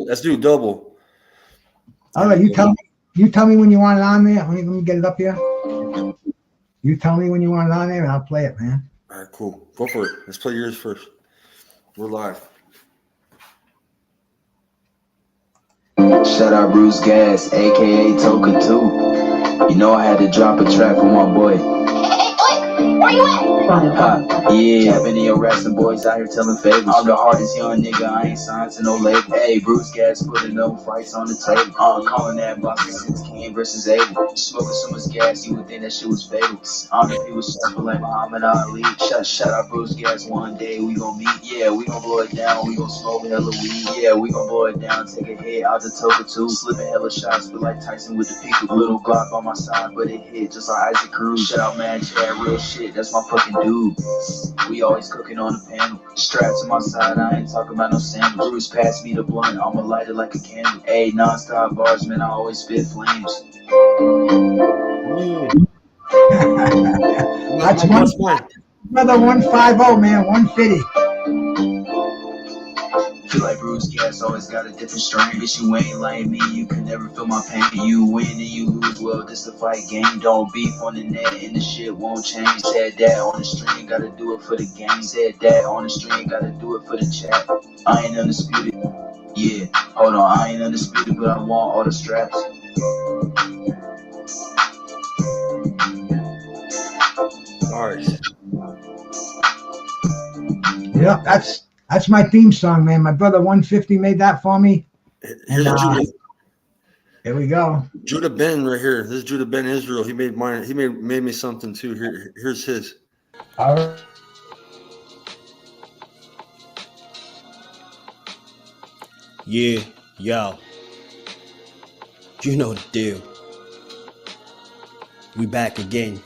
Let's do double. All right, you tell me. You tell me when you want it on there. Let me get it up here. You tell me when you want it on there, and I'll play it, man. All right, cool. Go for it. Let's play yours first. We're live. Shout out Bruce Gas, aka Toka 2. You know I had to drop a track for my boy. Hey, where you at? Yeah, been in your rapping boys out here telling favors. I'm the hardest young nigga, I ain't signed to no label. Hey, Bruce Gas putting no fights on the table. Calling that boxing since King versus Abel. Smoking so much gas, you would think that shit was fatal. If he was shuffling like Muhammad Ali. Shout out Bruce Gas, one day we gon' meet. Yeah, we gon' blow it down, we gon' smoke hella weed. Yeah, we gon' blow it down, take a hit out the Toka 2. Slipping hella shots, feel like Tyson with the Pikachu. Little Glock on my side, but it hit just like Isaac Cruz. Shout out man, Chad, real shit, that's my fucking dude. We always cooking on the panel. Strapped to my side, I ain't talking about no sandals. Bruce passed me the blunt, I'ma light it like a candle. Ayy, non-stop bars, man, I always spit flames. That's one, brother, 150, man, 150. Feel like Bruce Gas always got a different strain. Bitch, you ain't like me, you can never feel my pain. You win and you lose, well, this the fight game. Don't beef on the net and the shit won't change. Said that on the stream, gotta do it for the game. Said that on the stream, gotta do it for the chat. I ain't undisputed. Yeah, hold on, I ain't undisputed, but I want all the straps. Alright. Yeah, that's my theme song, man. My brother 150 made that for me. Here's Judah. Here we go. Judah Ben right here. This is Judah Ben Israel. He made mine. He made me something too. Here's his. All right. Yeah, yo. You know the deal. We back again.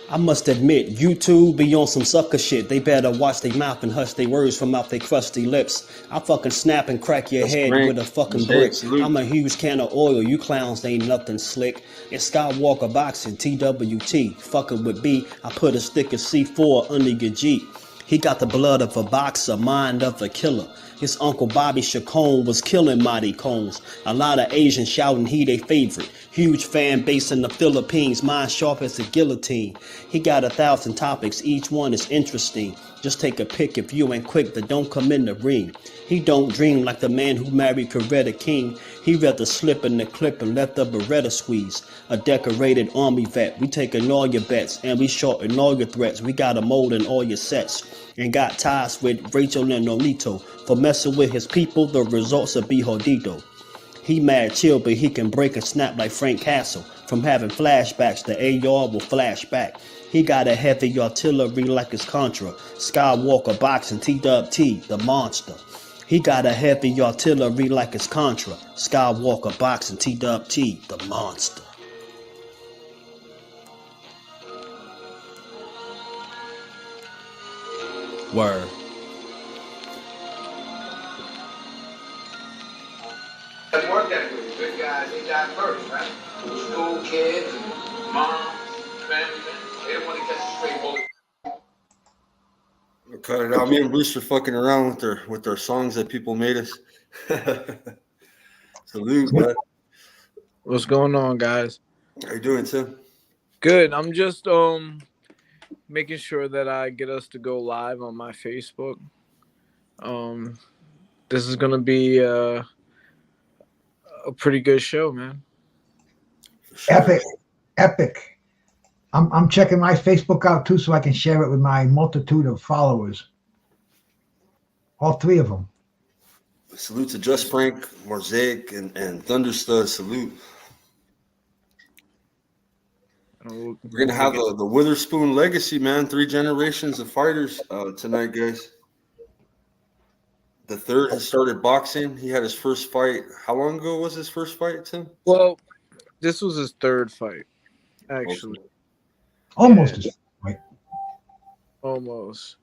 I must admit, YouTube be on some sucker shit. They better watch their mouth and hush their words from out their crusty lips. I fucking snap and crack your head with a fucking brick. I'm a huge can of oil, you clowns ain't nothing slick. It's Skywalker Boxing, TWT. Fucking with B, I put a stick of C4 under your Jeep. He got the blood of a boxer, mind of a killer. His uncle Bobby Chacon was killing Mighty Cones. A lot of Asians shouting he they favorite. Huge fan base in the Philippines, mind sharp as a guillotine. He got 1,000 topics, each one is interesting. Just take a pick if you ain't quick, then don't come in the ring. He don't dream like the man who married Coretta King. He rather slip in the clip and let the Beretta squeeze. A decorated army vet, we taking all your bets and we shorting all your threats. We got a mold in all your sets. And got ties with Rachel and Nonito. For messing with his people, the results will be jodido. He mad chill, but he can break and snap like Frank Castle. From having flashbacks, the AR will flash back. He got a heavy artillery like his Contra. Skywalker Boxing, TWT, the monster. He got a heavy artillery like his Contra. Skywalker Boxing, TWT, the monster. Word. Doesn't work that way. Good guys, they die first, right? School kids and moms, family men, they don't want to catch a straight bullet. We'll cut it out. Me and Bruce are fucking around with their songs that people made us. Salute, bud. What's going on, guys? How you doing, Tim? Good. I'm just making sure that I get us to go live on my Facebook. This is gonna be a pretty good show, man. Sure. Epic. I'm checking my Facebook out too, so I can share it with my multitude of followers. All three of them. Salute to Just Frank, Mosaic, and Thunderstud. Salute. We're gonna have the Witherspoon Legacy, man. 3 generations of fighters tonight, guys. The third has started boxing. He had his first fight. How long ago was his first fight, Tim? Well, this was his third fight, actually. Almost his fight. Almost.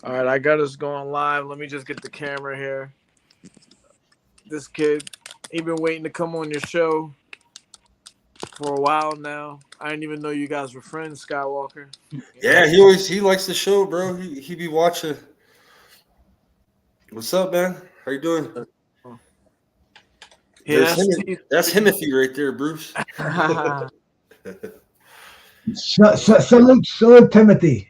All right, I got us going live. Let me just get the camera here. This kid, he been waiting to come on your show. for a while now. I didn't even know you guys were friends, Skywalker. Yeah, he likes the show, bro. He be watching. What's up, man? How you doing? Yeah, That's Timothy right there, Bruce. Salute Timothy.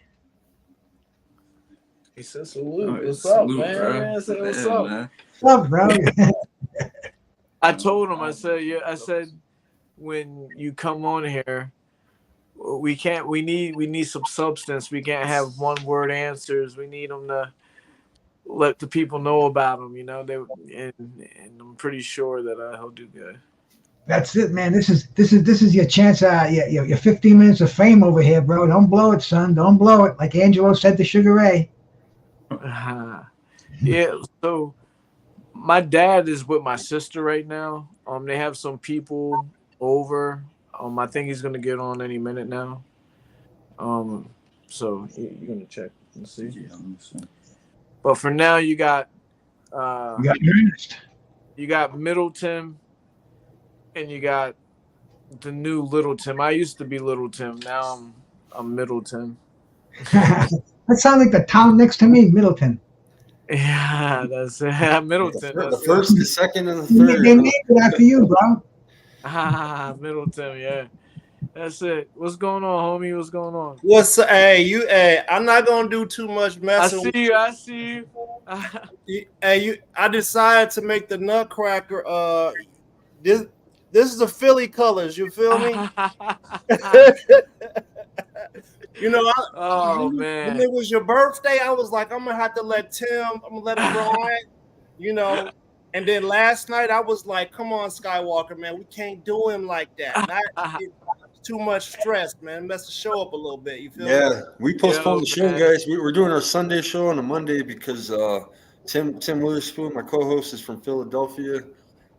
He said salute. What's up, man? Bro. I said, what's up? Man. What's up, bro? I told him, I said, when you come on here, we need some substance. We can't have one word answers. We need them to let the people know about them, and I'm pretty sure that he'll do good. That's it, man. This is your chance. Your 15 minutes of fame over here, bro. Don't blow it, son. Don't blow it. Like Angelo said to Sugar Ray. Yeah. So my dad is with my sister right now. They have some people over. I think he's gonna get on any minute now. So you're gonna check and see. Yeah, I'm saying. But for now, you got Ernest. You got Middle Tim, and you got the new Little Tim. I used to be Little Tim. Now I'm Middle Tim. That sounds like the town next to me, Middleton. Yeah, that's Middleton. The first, the second, and the third. They named it after you, bro. Middleton, yeah. That's it. What's going on, homie? What's going on? Hey, I'm not gonna do too much messing. I see you. I decided to make the Nutcracker. This is the Philly colors. You feel me? Man. When it was your birthday, I was like, I'm gonna have to let him ride, And then last night, I was like, come on, Skywalker, man, we can't do him like that. Too much stress, man. Mess the show up a little bit. You feel me? Yeah, we postponed the show, guys. We're doing our Sunday show on a Monday because Tim Witherspoon, my co-host, is from Philadelphia.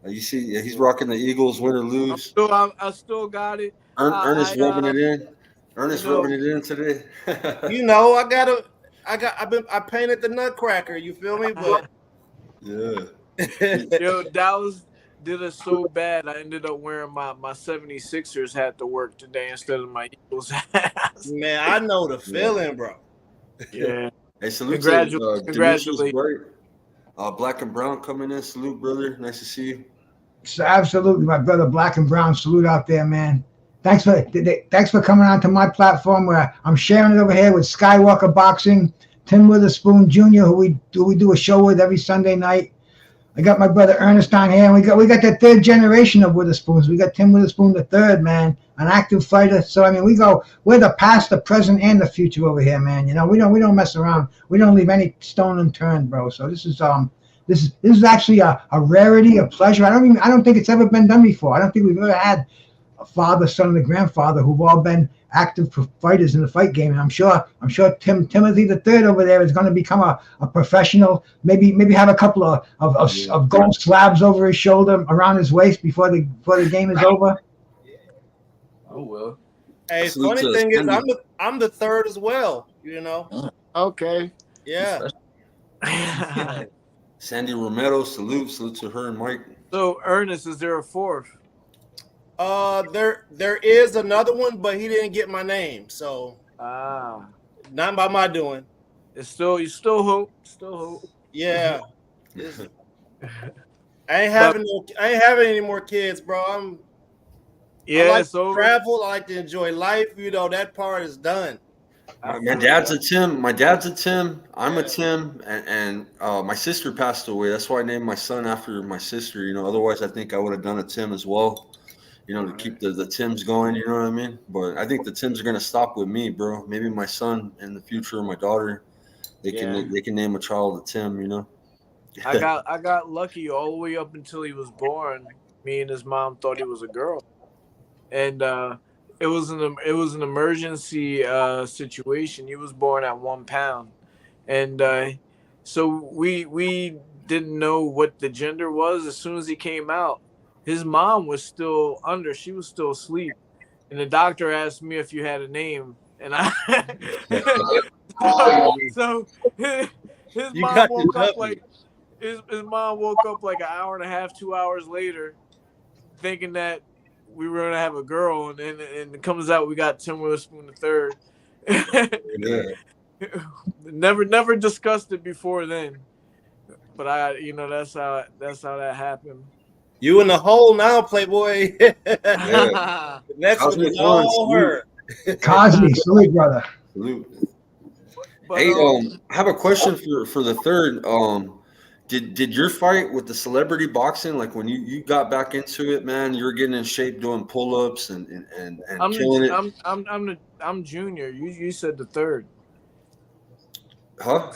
You see, he's rocking the Eagles, win or lose. I still got it. Ernest rubbing it in. Ernest rubbing it in today. I painted the Nutcracker. You feel me? But yeah. Yo, Dallas did it so bad. I ended up wearing my 76ers hat to work today instead of my Eagles hat. Man, I know the feeling, bro. Yeah. Hey, salute Congratulations. Black and Brown coming in. Salute, brother. Nice to see you. So absolutely, my brother Black and Brown. Salute out there, man. Thanks for coming on to my platform where I'm sharing it over here with Skywalker Boxing, Tim Witherspoon Jr., who we do a show with every Sunday night. I got my brother Ernest on here, and we got the third generation of Witherspoons. We got Tim Witherspoon the third, man, an active fighter. So I mean, we're the past, the present, and the future over here, man. We don't mess around. We don't leave any stone unturned, bro. So this is actually a rarity, a pleasure. I don't think it's ever been done before. I don't think we've ever had a father, son, and a grandfather who've all been active fighters in the fight game. And I'm sure Timothy the Third over there is going to become a professional. Maybe have a couple of gold slabs over his shoulder, around his waist before the game is over. Oh well. Hey, funny thing is, I'm the third as well. Okay. Yeah. Sandy Romero, salute to her and Mike. So Ernest, is there a fourth? There is another one, but he didn't get my name, so not by my doing. You still hope. Yeah. I ain't having any more kids, bro. I like to travel. I like to enjoy life. That part is done. My dad's a Tim. I'm a Tim, and my sister passed away. That's why I named my son after my sister. Otherwise I think I would have done a Tim as well. To keep the Tims going, you know what I mean? But I think the Tims are gonna stop with me, bro. Maybe my son in the future, my daughter, they can name a child a Tim, I got lucky all the way up until he was born. Me and his mom thought he was a girl, and it was an emergency situation. He was born at 1 pound, and so we didn't know what the gender was. As soon as he came out, his mom was still under. She was still asleep. And the doctor asked me if you had a name. And so his mom woke up like his mom woke up like an hour and a half, 2 hours later, thinking that we were gonna have a girl, and it comes out we got Tim Witherspoon the third. Yeah. Never discussed it before then, but that's how that happened. You in the hole now, Playboy. Yeah. The next one Cosmic is One, all salute. her. Cosby, salute, brother. Salute. But, Hey, I have a question for the third. Did your fight with the celebrity boxing, like when you got back into it, man, you were getting in shape doing pull-ups and killing it? I'm junior. You said the third. Huh?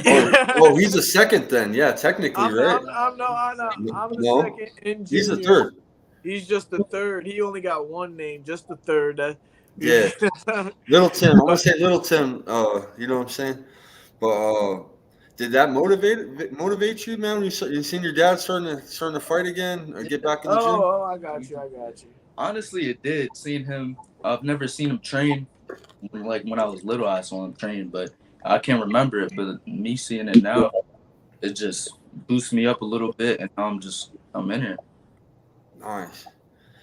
Oh, he's the second then. Yeah, technically, right? I'm the No, second in he's the junior. third. He's just the third. He only got one name, just the third. Yeah, Little Tim. I'm gonna say Little Tim. You know what I'm saying? But did that motivate you, man? When you seen your dad starting to fight again or get back in the gym? Oh, I got you. Honestly, it did. Seeing him, I've never seen him train. Like when I was little, I saw him train, but I can't remember it. But me seeing it now, it just boosts me up a little bit, and now I'm in it. Nice.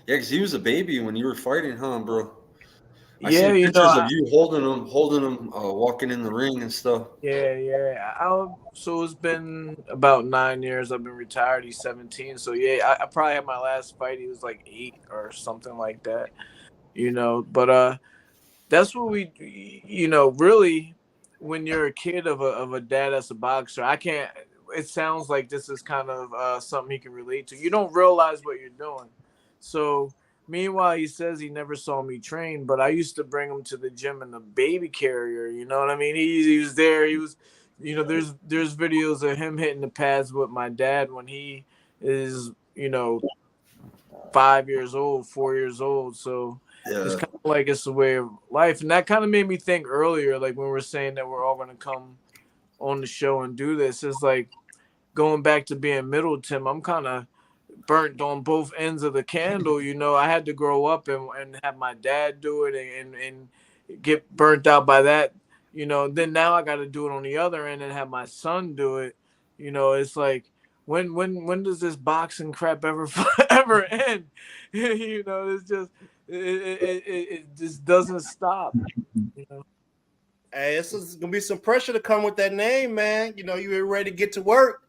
Yeah, because he was a baby when you were fighting, huh, bro? I Yeah, seen pictures of you holding him, walking in the ring and stuff. yeah. So it's been about 9 years. I've been retired. He's 17. So yeah, I probably had my last fight. He was like 8 or something like that. But that's what really, when you're a kid of a dad that's a boxer, I can't. It sounds like this is kind of something he can relate to. You don't realize what you're doing. So meanwhile, he says he never saw me train, but I used to bring him to the gym in the baby carrier. You know what I mean? He was there. He was, there's videos of him hitting the pads with my dad when he is 5 years old, 4 years old. So it's Yeah, kind of like it's a way of life. And that kind of made me think earlier, like when we're saying that we're all going to come on the show and do this, it's like going back to being middle Tim. I'm kind of burnt on both ends of the candle. I had to grow up and have my dad do it and get burnt out by that. Then now I got to do it on the other end and have my son do it. It's like, when does this boxing crap ever end? It's just it just doesn't stop. Hey, this is gonna be some pressure to come with that name, man. You're ready to get to work.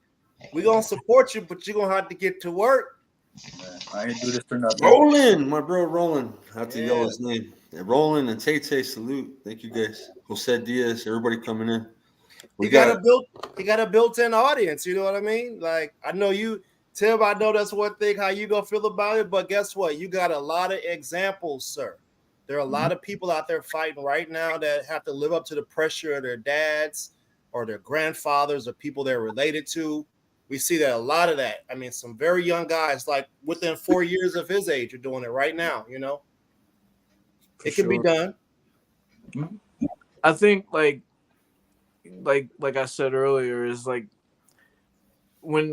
We're gonna support you, but you're gonna have to get to work. Man, I ain't do this for nothing. Roland, my bro, Roland. I have to Yeah. yell his name. Yeah, Roland and Tay, salute. Thank you guys. Jose Diaz, everybody coming in. He got a built-in audience. You know what I mean? Like, I know you, Tim. I know that's one thing how you gonna feel about it, but guess what? You got a lot of examples, sir. There are a lot of people out there fighting right now that have to live up to the pressure of their dads or their grandfathers or people they're related to. We see that a lot of that. I mean, some very young guys, like within 4 years of his age, are doing it right now. It can be done. I think like I said earlier, is like when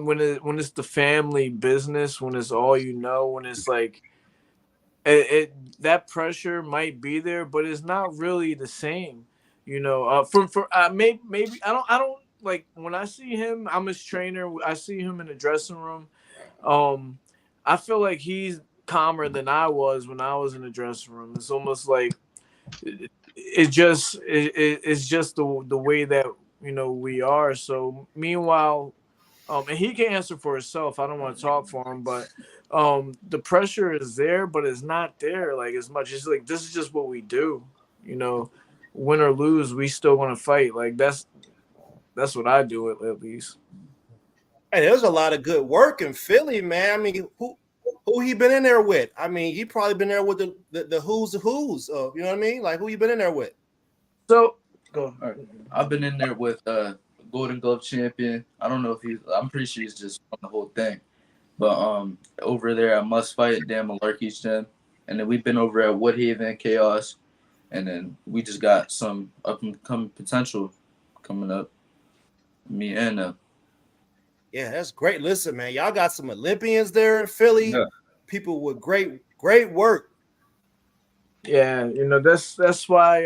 it's the family business, when it's all when it's like that pressure might be there, but it's not really the same. Maybe I don't like when I see him. I'm his trainer. I see him in the dressing room. I feel like he's calmer than I was when I was in the dressing room. It's almost like it's just the way that we are. So meanwhile, and he can answer for himself. I don't want to talk for him, but the pressure is there, but it's not there like as much. It's like, this is just what we do. Win or lose, we still want to fight. Like that's what I do at least. Hey, there's a lot of good work in Philly, man. I mean, who he been in there with? I mean, he probably been there with the who's. You know what I mean? Like, who you been in there with? So go. All right. I've been in there with Golden Glove champion. I don't know if I'm pretty sure he's just won the whole thing. But over there at Must Fight, Dan Malarkey's gym. And then we've been over at Woodhaven Chaos. And then we just got some up and coming potential coming up. Me and Yeah, that's great. Listen, man, y'all got some Olympians there in Philly. Yeah. People with great work. Yeah, that's why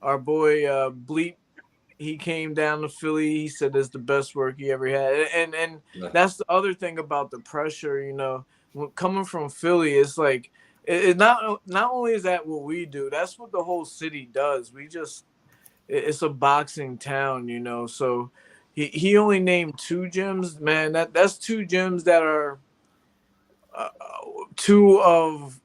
our boy Bleep, he came down to Philly. He said it's the best work he ever had, and Yeah. that's the other thing about the pressure. coming from Philly, it's like it not only is that what we do, that's what the whole city does. It's a boxing town, you know. So he only named 2 gyms, man. That's 2 gyms that are uh, two of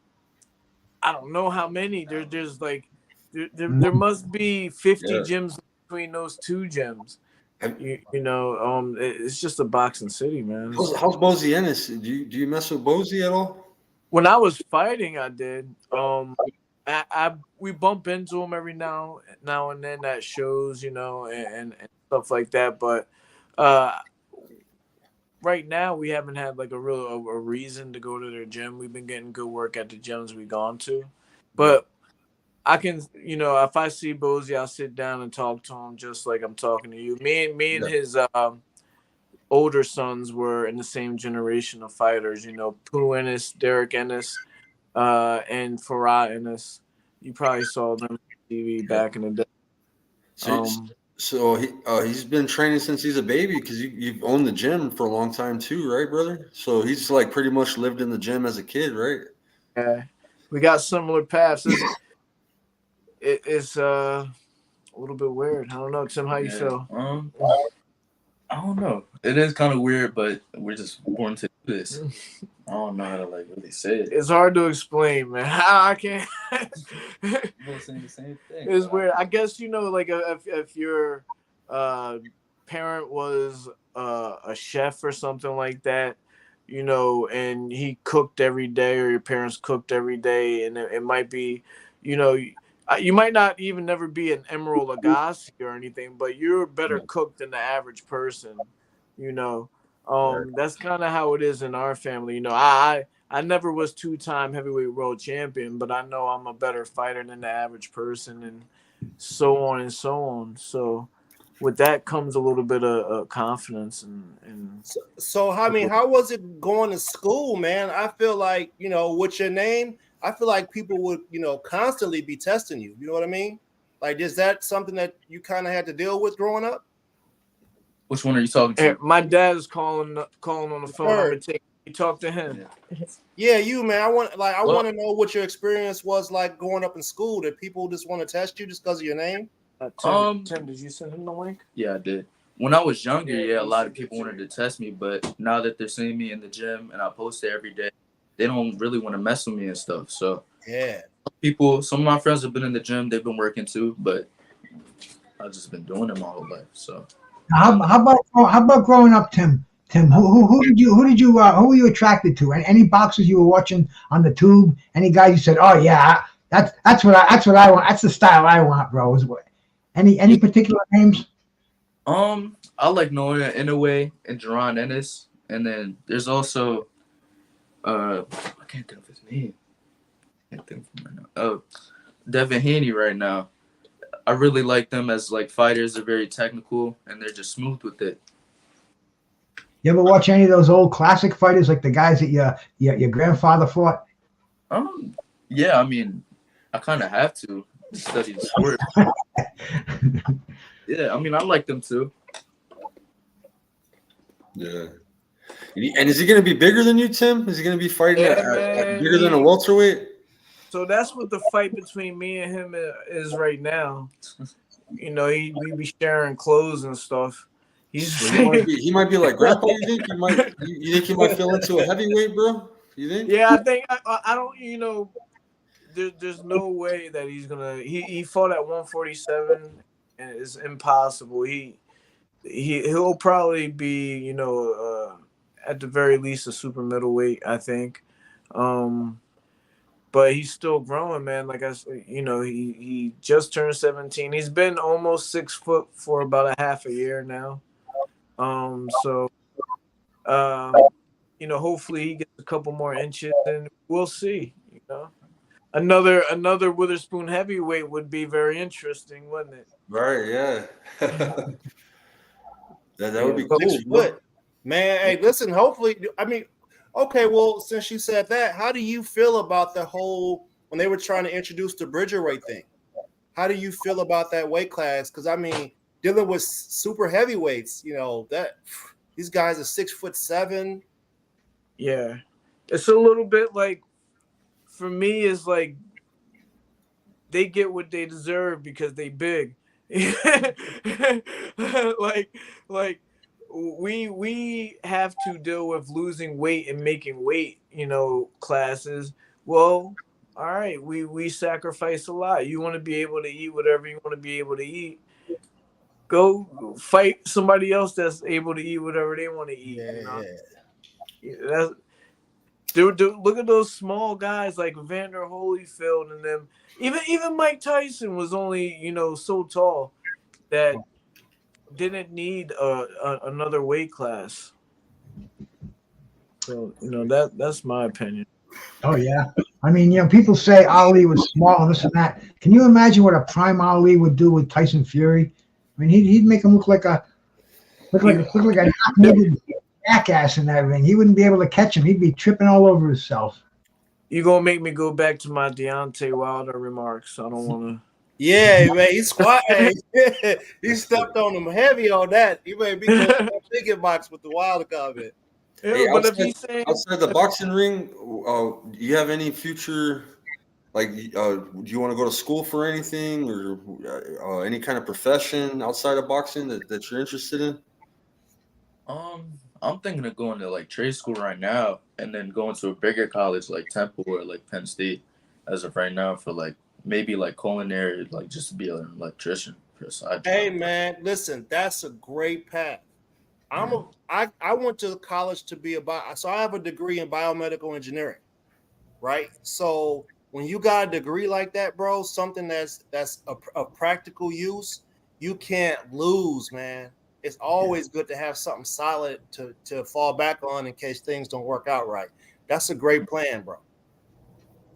I don't know how many. There's like there must be 50 Yeah. gyms between those 2 gyms. And You know, it's just a boxing city, man. how's Bozy Ennis? Do you mess with Bozy at all? When I was fighting, I did. I we bump into him every now and then at shows, you know, and stuff like that. But uh, right now, we haven't had like a reason to go to their gym. We've been getting good work at the gyms we've gone to, but I can, you know, if I see Bozy, I'll sit down and talk to him just like I'm talking to you. Me and Yeah. his older sons were in the same generation of fighters. You know, Pooh Ennis, Derek Ennis, and Farah Ennis. You probably saw them on TV back in the day. So, he's been training since he's a baby because you've owned the gym for a long time too, right, brother? So he's like pretty much lived in the gym as a kid, right? Yeah, we got similar paths. It's a little bit weird. I don't know, Tim. How you feel? I don't know. It is kind of weird, but we're just born to do this. I don't know how to like really say it. It's hard to explain, man. I can't. We're saying the same thing. It's weird. I guess, you know, like if your parent was a chef or something like that, you know, and he cooked every day, or your parents cooked every day, and it might be, you know, you might not even never be an Emerald Lagasse or anything, but you're a better cook than the average person, you know. That's kind of how it is in our family. You know, I never was 2-time heavyweight world champion, but I know I'm a better fighter than the average person, and so on and so on. So with that comes a little bit of confidence and So I mean, how was it going to school, man? I feel like, you know, with your name, I feel like people would, you know, constantly be testing you. You know what I mean? Like, is that something that you kind of had to deal with growing up? Which one are you talking to? my dad is calling on the phone. I'm gonna talk to him. Yeah, you, man. I want to know what your experience was like growing up in school. Did people just want to test you just because of your name? Tim, did you send him the link? Yeah, I did. When I was younger, a lot of people wanted to test me, but now that they're seeing me in the gym and I post there every day, they don't really want to mess with me and stuff. So yeah, some of my friends have been in the gym, they've been working too, but I've just been doing it my whole life. So how about growing up, Tim? Tim, who were you attracted to? Any boxers you were watching on the tube? Any guys you said, oh yeah, that's what I want. That's the style I want, bro. Any particular names? I like Noah Inoue and Jerron Ennis, and then there's also I can't think of his name. I can't think of him right now. Oh, Devin Haney right now. I really like them as like fighters. They're very technical and they're just smooth with it. You ever watch any of those old classic fighters, like the guys that your grandfather fought? Yeah, I mean, I kind of have to study the sport. Yeah, I mean, I like them too. Yeah. And is he going to be bigger than you, Tim? Is he going to be fighting at bigger than a welterweight? So that's what the fight between me and him is right now. You know, we be sharing clothes and stuff. He might be like Grandpa. You think he might feel into a heavyweight, bro? You think? Yeah, I think I don't. You know, there's no way that he's gonna. He fought at 147, and it's impossible. He'll probably be, you know, at the very least a super middleweight, I think. But he's still growing, man. Like I said, you know, he just turned 17. He's been almost 6 foot for about a half a year now. So you know, hopefully he gets a couple more inches, and we'll see. You know, another Witherspoon heavyweight would be very interesting, wouldn't it? Right. Yeah. that would be cool. Man, hey, listen. Hopefully, I mean, okay. Well, since you said that, how do you feel about the whole when they were trying to introduce the Bridgerweight thing? How do you feel about that weight class? Because I mean, dealing with super heavyweights, you know, that these guys are 6'7". Yeah, It's a little bit like, for me, it's like they get what they deserve because they big. like like we have to deal with losing weight and making weight, classes. Well, all right, we sacrifice a lot. You want to be able to eat whatever you want to be able to eat. Go fight somebody else that's able to eat whatever they want to eat. That's Dude, look at those small guys like Vander Holyfield and them. Even Mike Tyson was only, so tall that didn't need another weight class. So, that's my opinion. Oh yeah. I mean, people say Ali was small and this and that. Can you imagine what a prime Ali would do with Tyson Fury? I mean, he'd make him look like a knock-kneed jackass in that ring. He wouldn't be able to catch him. He'd be tripping all over himself. You gonna make me go back to my Deontay Wilder remarks. I don't want to. Yeah, man, he's quiet. He stepped on him heavy on that. He may be chicken box with the Wilder comment. Hey, outside the boxing ring, do you have any future? Like, do you want to go to school for anything or any kind of profession outside of boxing that you're interested in? I'm thinking of going to like trade school right now, and then going to a bigger college like Temple or like Penn State, as of right now, for like maybe like culinary, like just to be an electrician for a side job. Hey man, listen, that's a great path. I went to college to be so I have a degree in biomedical engineering, right? So when you got a degree like that, bro, something that's a practical use, you can't lose, man. It's always good to have something solid to fall back on in case things don't work out right. That's a great plan, bro.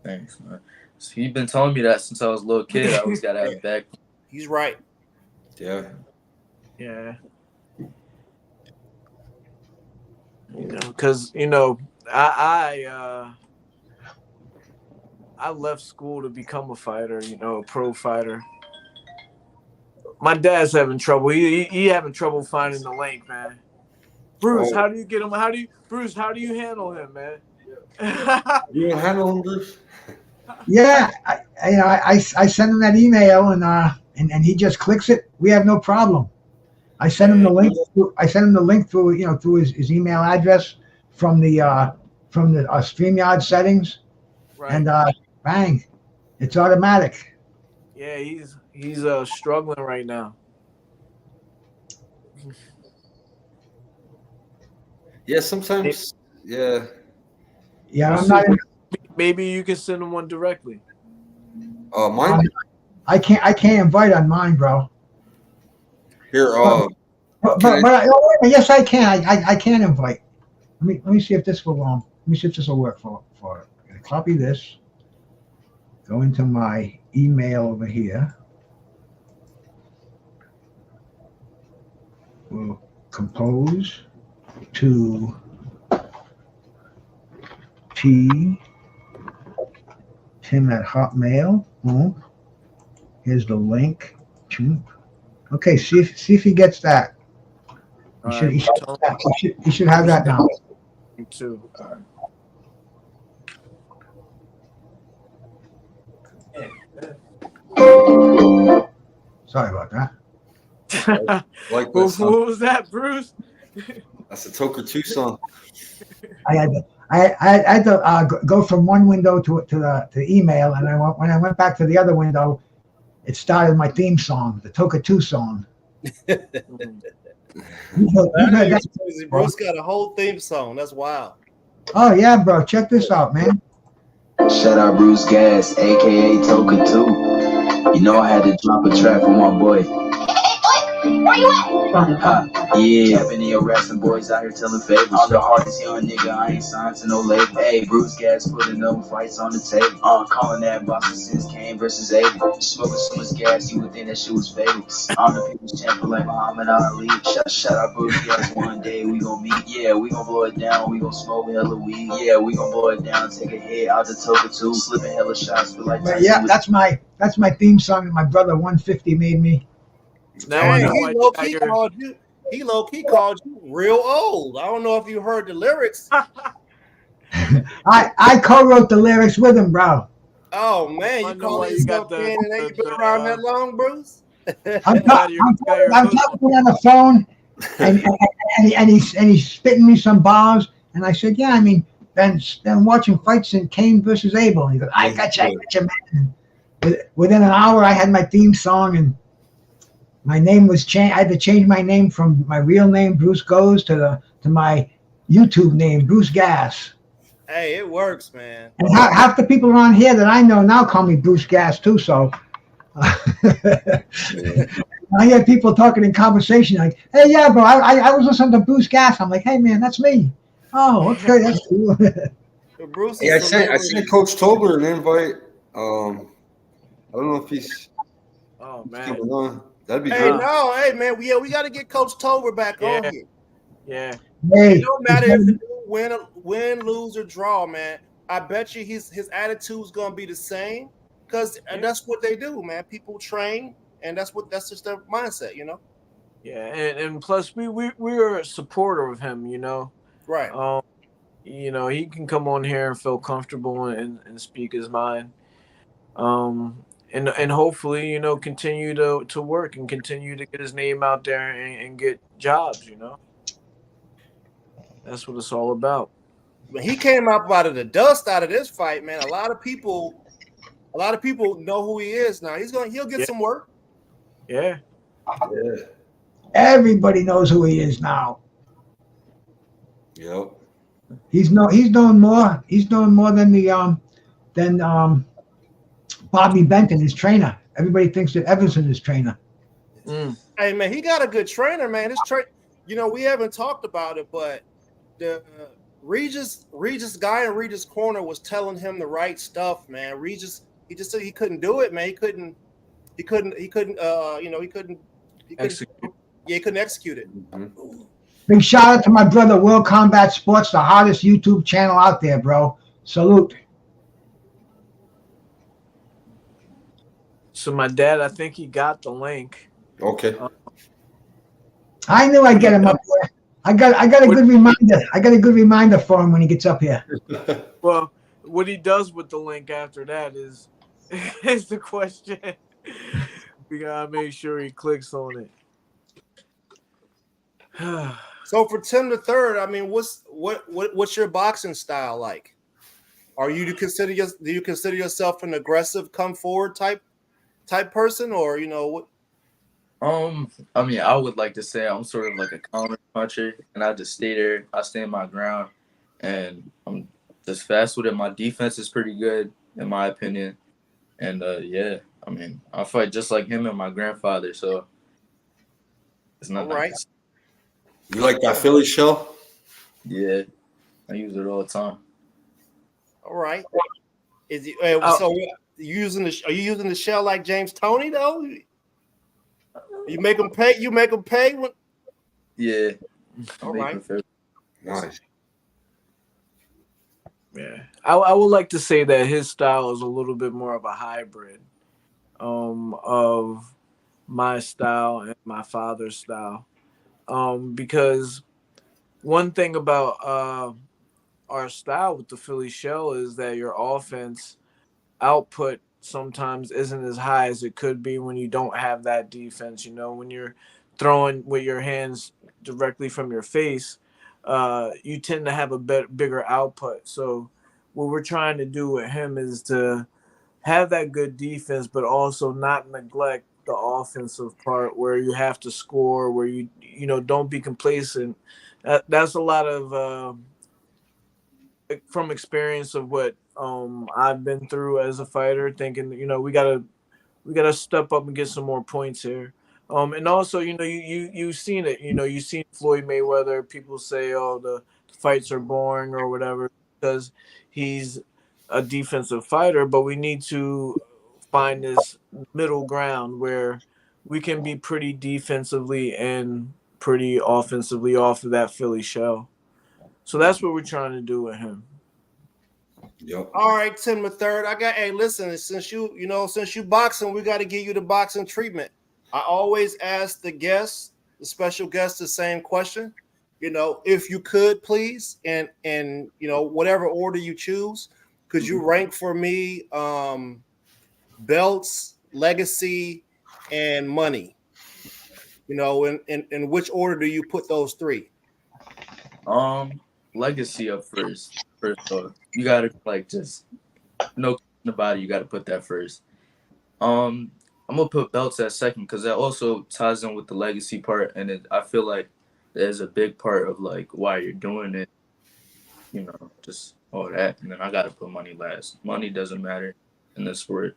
Thanks, man. So you've been telling me that since I was a little kid. I always got to have it back. He's right. Yeah. Yeah. Because I left school to become a fighter. A pro fighter. My dad's having trouble. He having trouble finding the link, man. Bruce, how do you get him? Bruce, how do you handle him, man? You handle him, Bruce? Yeah, I send him that email and he just clicks it. We have no problem. I send him the link. Through his email address from the StreamYard settings, right. And bang, it's automatic. Yeah, he's struggling right now. Yeah, sometimes. Yeah. Yeah, I'm not. Maybe you can send him one directly. Mine. I can't invite on mine, bro. Here. But yes, I can. I can invite. Let me see if this will Let me see if this will work for it. Copy this. Go into my email over here. We'll compose to Tim at Hotmail. Here's the link. Okay, see if he gets that. He should have that now. Me too. Sorry about that. Like what was that, Bruce? That's a Toker 2 song. I had to go from one window to the email, and when I went back to the other window, it started my theme song, the Toker 2 song. Bruce got a whole theme song. That's wild. Oh yeah, bro. Check this out, man. Shout out Bruce Gas, aka Toker 2. You know I had to drop a track for my boy. Where you at? Yeah, I've been here wrestling boys out here telling favors. I'm the hardest young nigga, I ain't signed to no label. Hey, Bruce Gas putting them fights on the table. Calling that boxing since Kane versus Abel. Smoking so much gas, you would think that shit was fatal. I'm the people's champion like Muhammad Ali. Shout out Bruce Gas, one day we gon' meet. Yeah, we gon' blow it down, we gon' smoke hella weed. Yeah, we gon' blow it down, take a hit out the Toker 2. Slipping hella shots, feel like yeah, that's my theme song that my brother 150 made me. Now I know he low-key called you real old. I don't know if you heard the lyrics. I co-wrote the lyrics with him, bro. Oh man, I you know call why you got yourself in and ain't been the around that long, Bruce? I'm, you got I'm your talking hood on. on the phone, and he's spitting me some bars, and I said, yeah, I mean, then watching fights in Kane versus Abel. And he goes, I got you, man. Within an hour, I had my theme song, and my name was changed. I had to change my name from my real name, Bruce Goes, to my YouTube name, Bruce Gas. Hey, it works, man. And half the people around here that I know now call me Bruce Gas too. So I hear people talking in conversation like, "Hey, yeah, bro, I was listening to Bruce Gas." I'm like, "Hey, man, that's me." Oh, okay, that's cool. Bruce Hey, I is sent Coach Tolber an invite. I don't know if he's Oh coming man. on. That'd be Hey, good. no, hey man, we got to get Coach Tover back on Yeah. here. Yeah. It Hey, don't matter if the dude win, lose, or draw, man. I bet you his attitude's gonna be the same because that's what they do, man. People train, and that's just their mindset, you know. Yeah, and plus we're a supporter of him, you know. Right. You know, he can come on here and feel comfortable and speak his mind. And hopefully, you know, continue to work and continue to get his name out there and get jobs, you know. That's what it's all about. When he came up out of the dust out of this fight, man, a lot of people know who he is now. He'll get some work. Yeah. Yeah. everybody knows who he is now. Yep. He's known more. He's known more than Bobby Benton, his trainer. Everybody thinks that Everson is trainer. Hey man, he got a good trainer, man. You know, we haven't talked about it, but the Regis guy in Regis corner was telling him the right stuff, man. Regis, he just said he couldn't do it, man. He couldn't Execute. Yeah, he couldn't execute it. Mm-hmm. Big shout out to my brother World Combat Sports, the hottest YouTube channel out there, bro. Salute. So my dad, I think he got the link. Okay. I knew I'd get him up there. I got a good reminder. I got a good reminder for him when he gets up here. Well, what he does with the link after that is the question. We gotta make sure he clicks on it. So for Tim the Third, I mean, what's your boxing style like? Do you consider yourself an aggressive, come forward type person, or you know what? I mean, I would like to say I'm sort of like a counter puncher, and I just stay there. I stand my ground, and I'm just fast with it. My defense is pretty good, in my opinion, and yeah, I mean, I fight just like him and my grandfather, so it's not right. You like that Philly shell? Yeah, I use it all the time. All right. Is he, so are you using the shell like James Toney though? You make them pay. You make them pay. Yeah. All right. Nice. Yeah, I would like to say that his style is a little bit more of a hybrid of my style and my father's style. Because one thing about our style with the Philly shell is that your offense output sometimes isn't as high as it could be when you don't have that defense. You know, when you're throwing with your hands directly from your face, you tend to have a bigger output. So what we're trying to do with him is to have that good defense, but also not neglect the offensive part where you have to score, where you don't be complacent. That's a lot of from experience of what I've been through as a fighter, thinking we gotta step up and get some more points here. And also, you've seen it. You've seen Floyd Mayweather. People say, "Oh, the fights are boring" or whatever because he's a defensive fighter. But we need to find this middle ground where we can be pretty defensively and pretty offensively off of that Philly shell. So that's what we're trying to do with him. Yep. All right, Tim the Third. Hey, listen, since you boxing, we got to give you the boxing treatment. I always ask the special guest, the same question. you know, if you could please, and you know, whatever order you choose, could you rank for me belts, legacy, and money? You know, in which order do you put those three? Legacy up first. First off, you gotta like just no question about it. You gotta put that first. I'm gonna put belts at second because that also ties in with the legacy part, and I feel like there's a big part of like why you're doing it. You know, just all that, and then I gotta put money last. Money doesn't matter in this sport.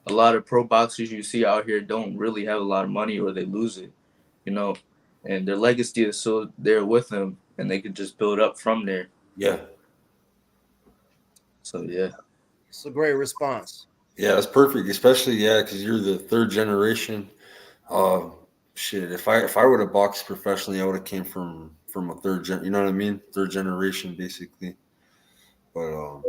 A lot of pro boxers you see out here don't really have a lot of money, or they lose it. You know, and their legacy is still there with them, and they can just build up from there. Yeah. So yeah, It's a great response. Yeah, that's perfect. Especially, yeah, because you're the third generation. Shit, if I would have boxed professionally, I would have came from a third gen. You know what I mean? Third generation, basically. But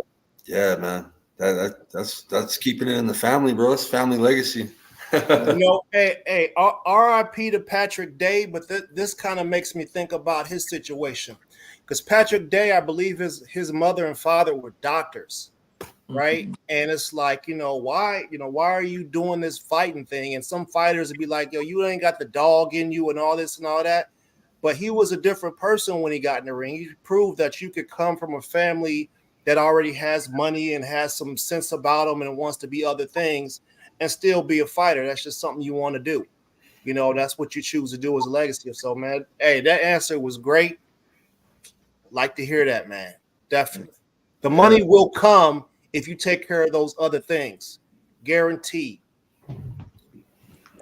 yeah, man, that's keeping it in the family, bro. That's family legacy. You know, hey, R.I.P. to Patrick Day, but this kind of makes me think about his situation, because Patrick Day, I believe his mother and father were doctors, right? Mm-hmm. And it's like, why are you doing this fighting thing? And some fighters would be like, yo, you ain't got the dog in you and all this and all that. But he was a different person when he got in the ring. He proved that you could come from a family that already has money and has some sense about them and wants to be other things and still be a fighter. That's just something you want to do. That's what you choose to do as a legacy. So, man, hey, that answer was great. Like to hear that, man. Definitely. The money will come if you take care of those other things. Guaranteed.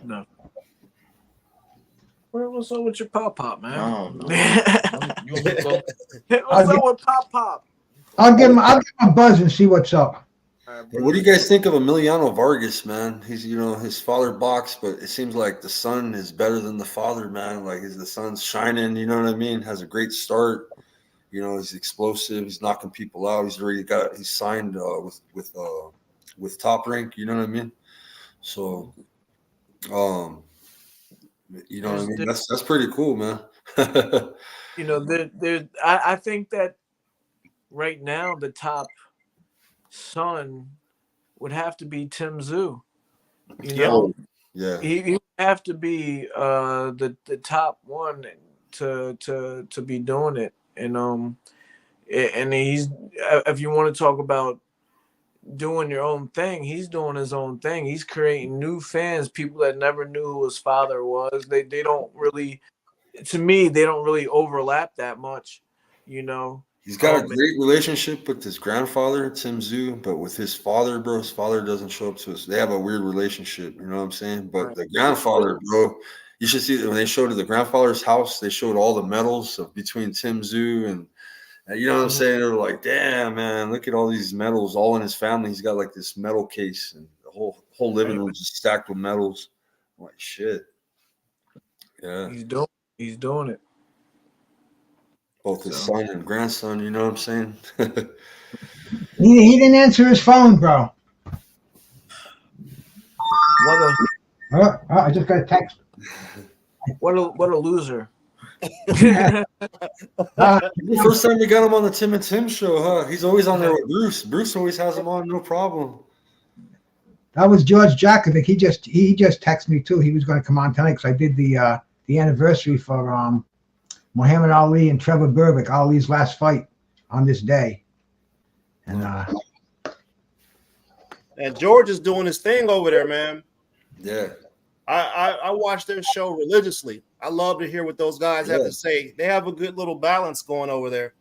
No. What's up with your pop, man? I don't know. You want me to go? What's up with pop? I'll give him a buzz and see what's up. What do you guys think of Emiliano Vargas, man? He's, his father boxed, but it seems like the son is better than the father, man. Like, the son's shining, you know what I mean? Has a great start. He's explosive. He's knocking people out. He's signed with Top Rank, you know what I mean? So, what I mean? That's pretty cool, man. I think that right now the top son would have to be Tim Tszyu. Yeah. He would have to be the top one to be doing it. And he's, if you want to talk about doing your own thing, he's doing his own thing. He's creating new fans, people that never knew who his father was. They don't really, to me, they don't really overlap that much, He's got a great relationship with his grandfather, Tim Tszyu, but with his father, bro, his father doesn't show up to us. They have a weird relationship, you know what I'm saying? But the grandfather, bro, you should see when they showed the grandfather's house, they showed all the medals between Tim Tszyu and you know what I'm saying? They were like, damn, man, look at all these medals all in his family. He's got like this medal case and the whole living room just stacked with medals. I'm like, shit. Yeah. He's doing it. Both his son and grandson, you know what I'm saying? He didn't answer his phone, bro. I just got a text. What a loser. First time we got him on the Tim and Tim show, huh? He's always on there with Bruce. Bruce always has him on, no problem. That was George Jakovic. He just texted me too. He was going to come on tonight because I did the anniversary for Muhammad Ali and Trevor Berbick, Ali's last fight on this day. And George is doing his thing over there, man. Yeah. I watch their show religiously. I love to hear what those guys have to say. They have a good little balance going over there.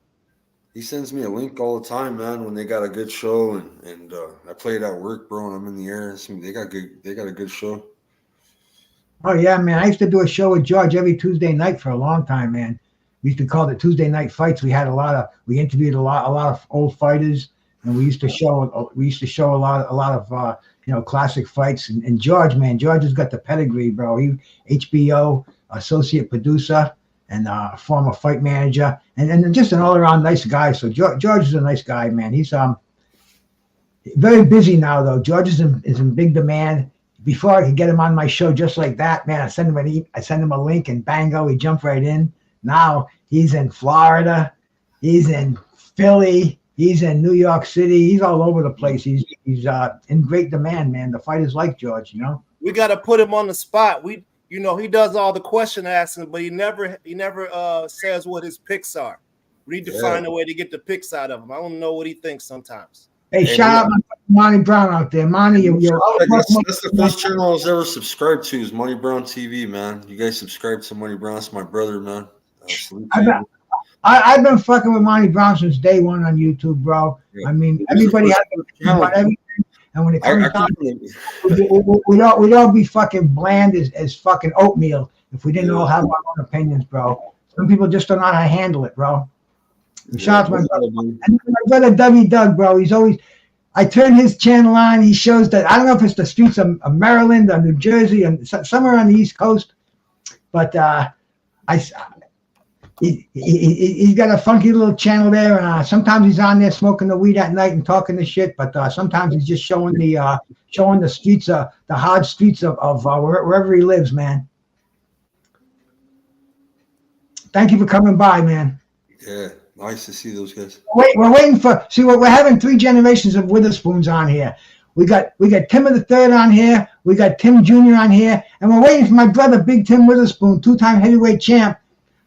He sends me a link all the time, man, when they got a good show, and I play it at work, bro, and I'm in the air. They got a good show. Oh yeah, man. I used to do a show with George every Tuesday night for a long time, man. We used to call it Tuesday Night Fights. We interviewed a lot of old fighters, and we used to show a lot of classic fights. And George has got the pedigree, bro. He HBO associate producer and former fight manager, and just an all around nice guy. So George is a nice guy, man. He's very busy now though. George is in big demand. Before I could get him on my show just like that, man, I send him a link and bango, he jumped right in. Now He's in Florida. He's in Philly. He's in New York City. He's all over the place. He's in great demand, man. The fighters like George, you know. We got to put him on the spot. He does all the question asking, but he never says what his picks are. We need to find a way to get the picks out of him. I don't know what he thinks sometimes. Hey, shout out Monty Brown out there. Monty, that's the first channel I was ever subscribed to is Monty Brown TV, man. You guys subscribe to Monty Brown. That's my brother, man. I've been fucking with Monty Brown since day one on YouTube, bro. Yeah. I mean, everybody has about everything. And when it comes down, we'd all be fucking bland as fucking oatmeal if we didn't all have our own opinions, bro. Some people just don't know how to handle it, bro. Shout out to my brother. And my brother W. Doug, bro. I turn his channel on. He shows that, I don't know if it's the streets of Maryland or New Jersey and somewhere on the East Coast, but he's got a funky little channel there. And sometimes he's on there smoking the weed at night and talking the shit, but sometimes he's just showing the streets, the hard streets of wherever he lives, man. Thank you for coming by, man. Yeah. Nice to see those guys. We're waiting for. See, we're having 3 generations of Witherspoons on here. We got Tim of the Third on here. We got Tim Jr. on here, and we're waiting for my brother, Big Tim Witherspoon, 2-time heavyweight champ.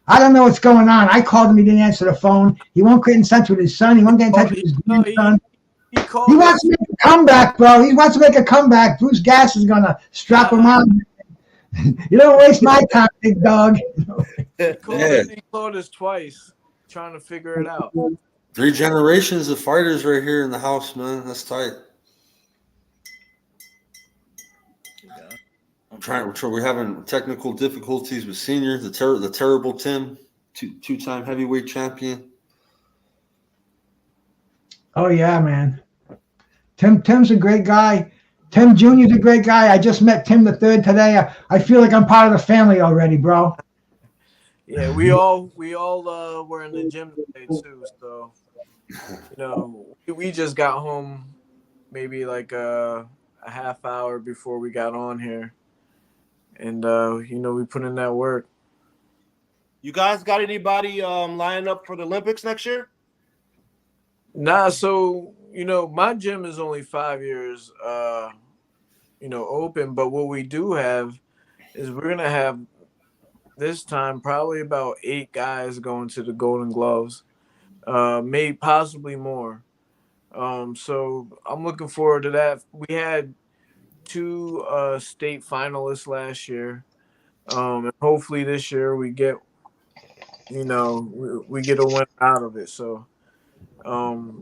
I don't know what's going on. I called him. He didn't answer the phone. He won't get in touch with his son. He won't get in touch with his grandson. He wants to make a comeback, bro. He wants to make a comeback. Bruce Gass is gonna strap him on. You don't waste my time, big dog. He called us twice. Trying to figure it out. 3 generations of fighters right here in the house, man. That's tight. We're having technical difficulties with Senior, the terrible Tim, 2-time heavyweight champion. Oh yeah, man. Tim's a great guy. Tim Jr.'s a great guy. I just met Tim the Third today. I feel like I'm part of the family already, bro. Yeah, we all were in the gym today too. So, we just got home maybe like a half hour before we got on here, and we put in that work. You guys got anybody lining up for the Olympics next year? Nah, so my gym is only 5 years, open. But what we do have is we're gonna have. This time, probably about 8 guys going to the Golden Gloves, maybe possibly more. So I'm looking forward to that. We had 2 state finalists last year, and hopefully this year we get, we get a win out of it. So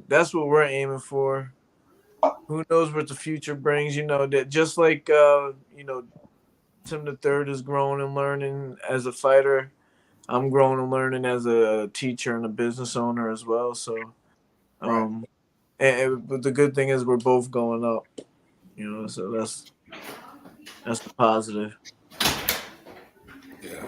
that's what we're aiming for. Who knows what the future brings? That just like Tim the Third is growing and learning as a fighter. I'm growing and learning as a teacher and a business owner as well. So, but the good thing is we're both going up. So that's the positive. Yeah.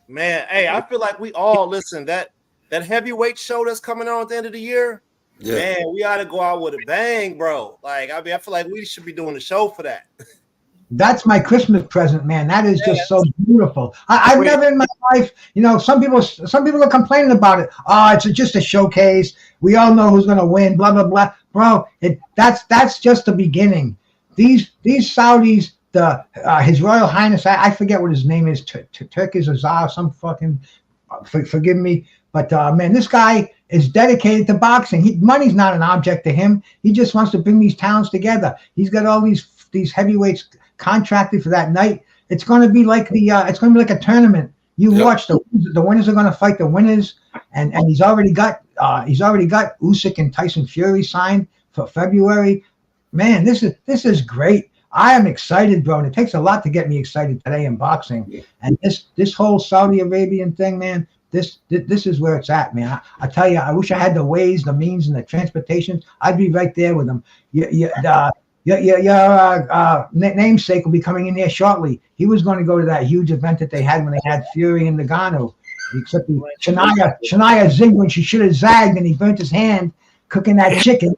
Man, hey, I feel like we all listen. That heavyweight show that's coming on at the end of the year. Yeah. Man, we ought to go out with a bang, bro. Like, I feel like we should be doing a show for that. That's my Christmas present, man. That is just so beautiful. I've never in my life, some people are complaining about it. Oh, it's just a showcase. We all know who's going to win, blah, blah, blah. Bro, that's just the beginning. These Saudis, His Royal Highness, I forget what his name is, Turkish Azar, some fucking, forgive me. But, man, this guy is dedicated to boxing. Money's not an object to him. He just wants to bring these towns together. He's got all these heavyweights contracted for that night. It's going to be like a tournament. You watch the winners are going to fight the winners, and he's already got Usyk and Tyson Fury signed for February. Man, this is great. I am excited, bro. And it takes a lot to get me excited today in boxing. And this whole Saudi Arabian thing, man. This is where it's at, man. I tell you, I wish I had the ways, the means, and the transportation. I'd be right there with them. Your namesake will be coming in here shortly. He was going to go to that huge event that they had when they had Fury and Nagano. Except Shania zigged when she should have zagged, and he burnt his hand cooking that chicken.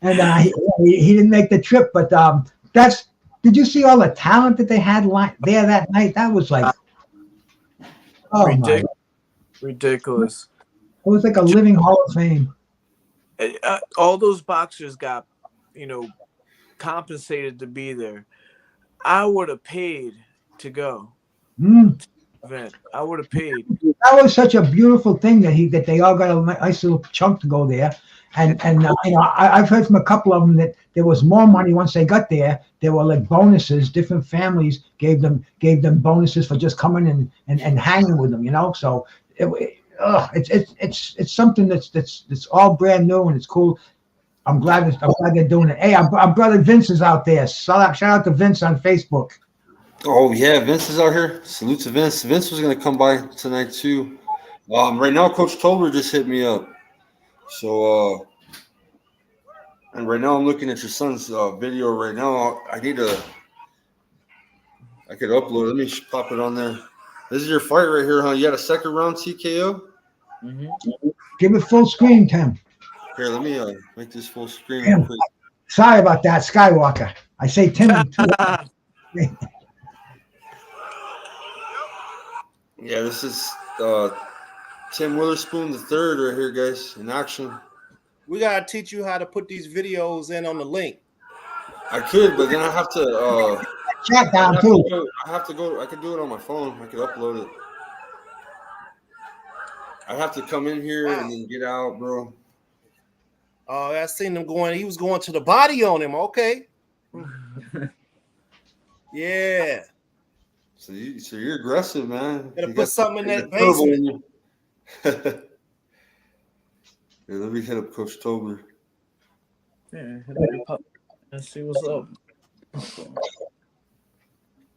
And he didn't make the trip. But did you see all the talent that they had there that night? That was like, Oh my! Ridiculous. It was like a living Hall of Fame. All those boxers got, compensated to be there. I would have paid to go. Event. I would have paid. That was such a beautiful thing that they all got a nice little chunk to go there. And I've heard from a couple of them that there was more money once they got there. There were like bonuses. Different families gave them bonuses for just coming and hanging with them. So it's something that's all brand new and it's cool. I'm glad they're doing it. Hey, our brother Vince is out there. Shout out to Vince on Facebook. Oh yeah, Vince is out here. Salute to Vince. Vince was gonna come by tonight too. Right now, Coach Tolbert just hit me up. So, and right now I'm looking at your son's video. Right now, I could upload. Let me pop it on there. This is your fight right here, huh? You had a second round TKO. Give it full screen, Tim. Here, let me make this full screen real quick. Sorry about that, Skywalker. I say Tim. Yeah, this is Tim Witherspoon the third right here, guys, in action. We gotta teach you how to put these videos in on the link. I could, but then I have to chat down too. I have to go. I could do it on my phone. I could upload it. I have to come in here and then get out, bro. Oh, I seen him going. He was going to the body on him. Okay. Yeah. So you're aggressive, man. Gotta put something in that basement. Here, let me hit up Coach Tolbert. Yeah, let's see what's up.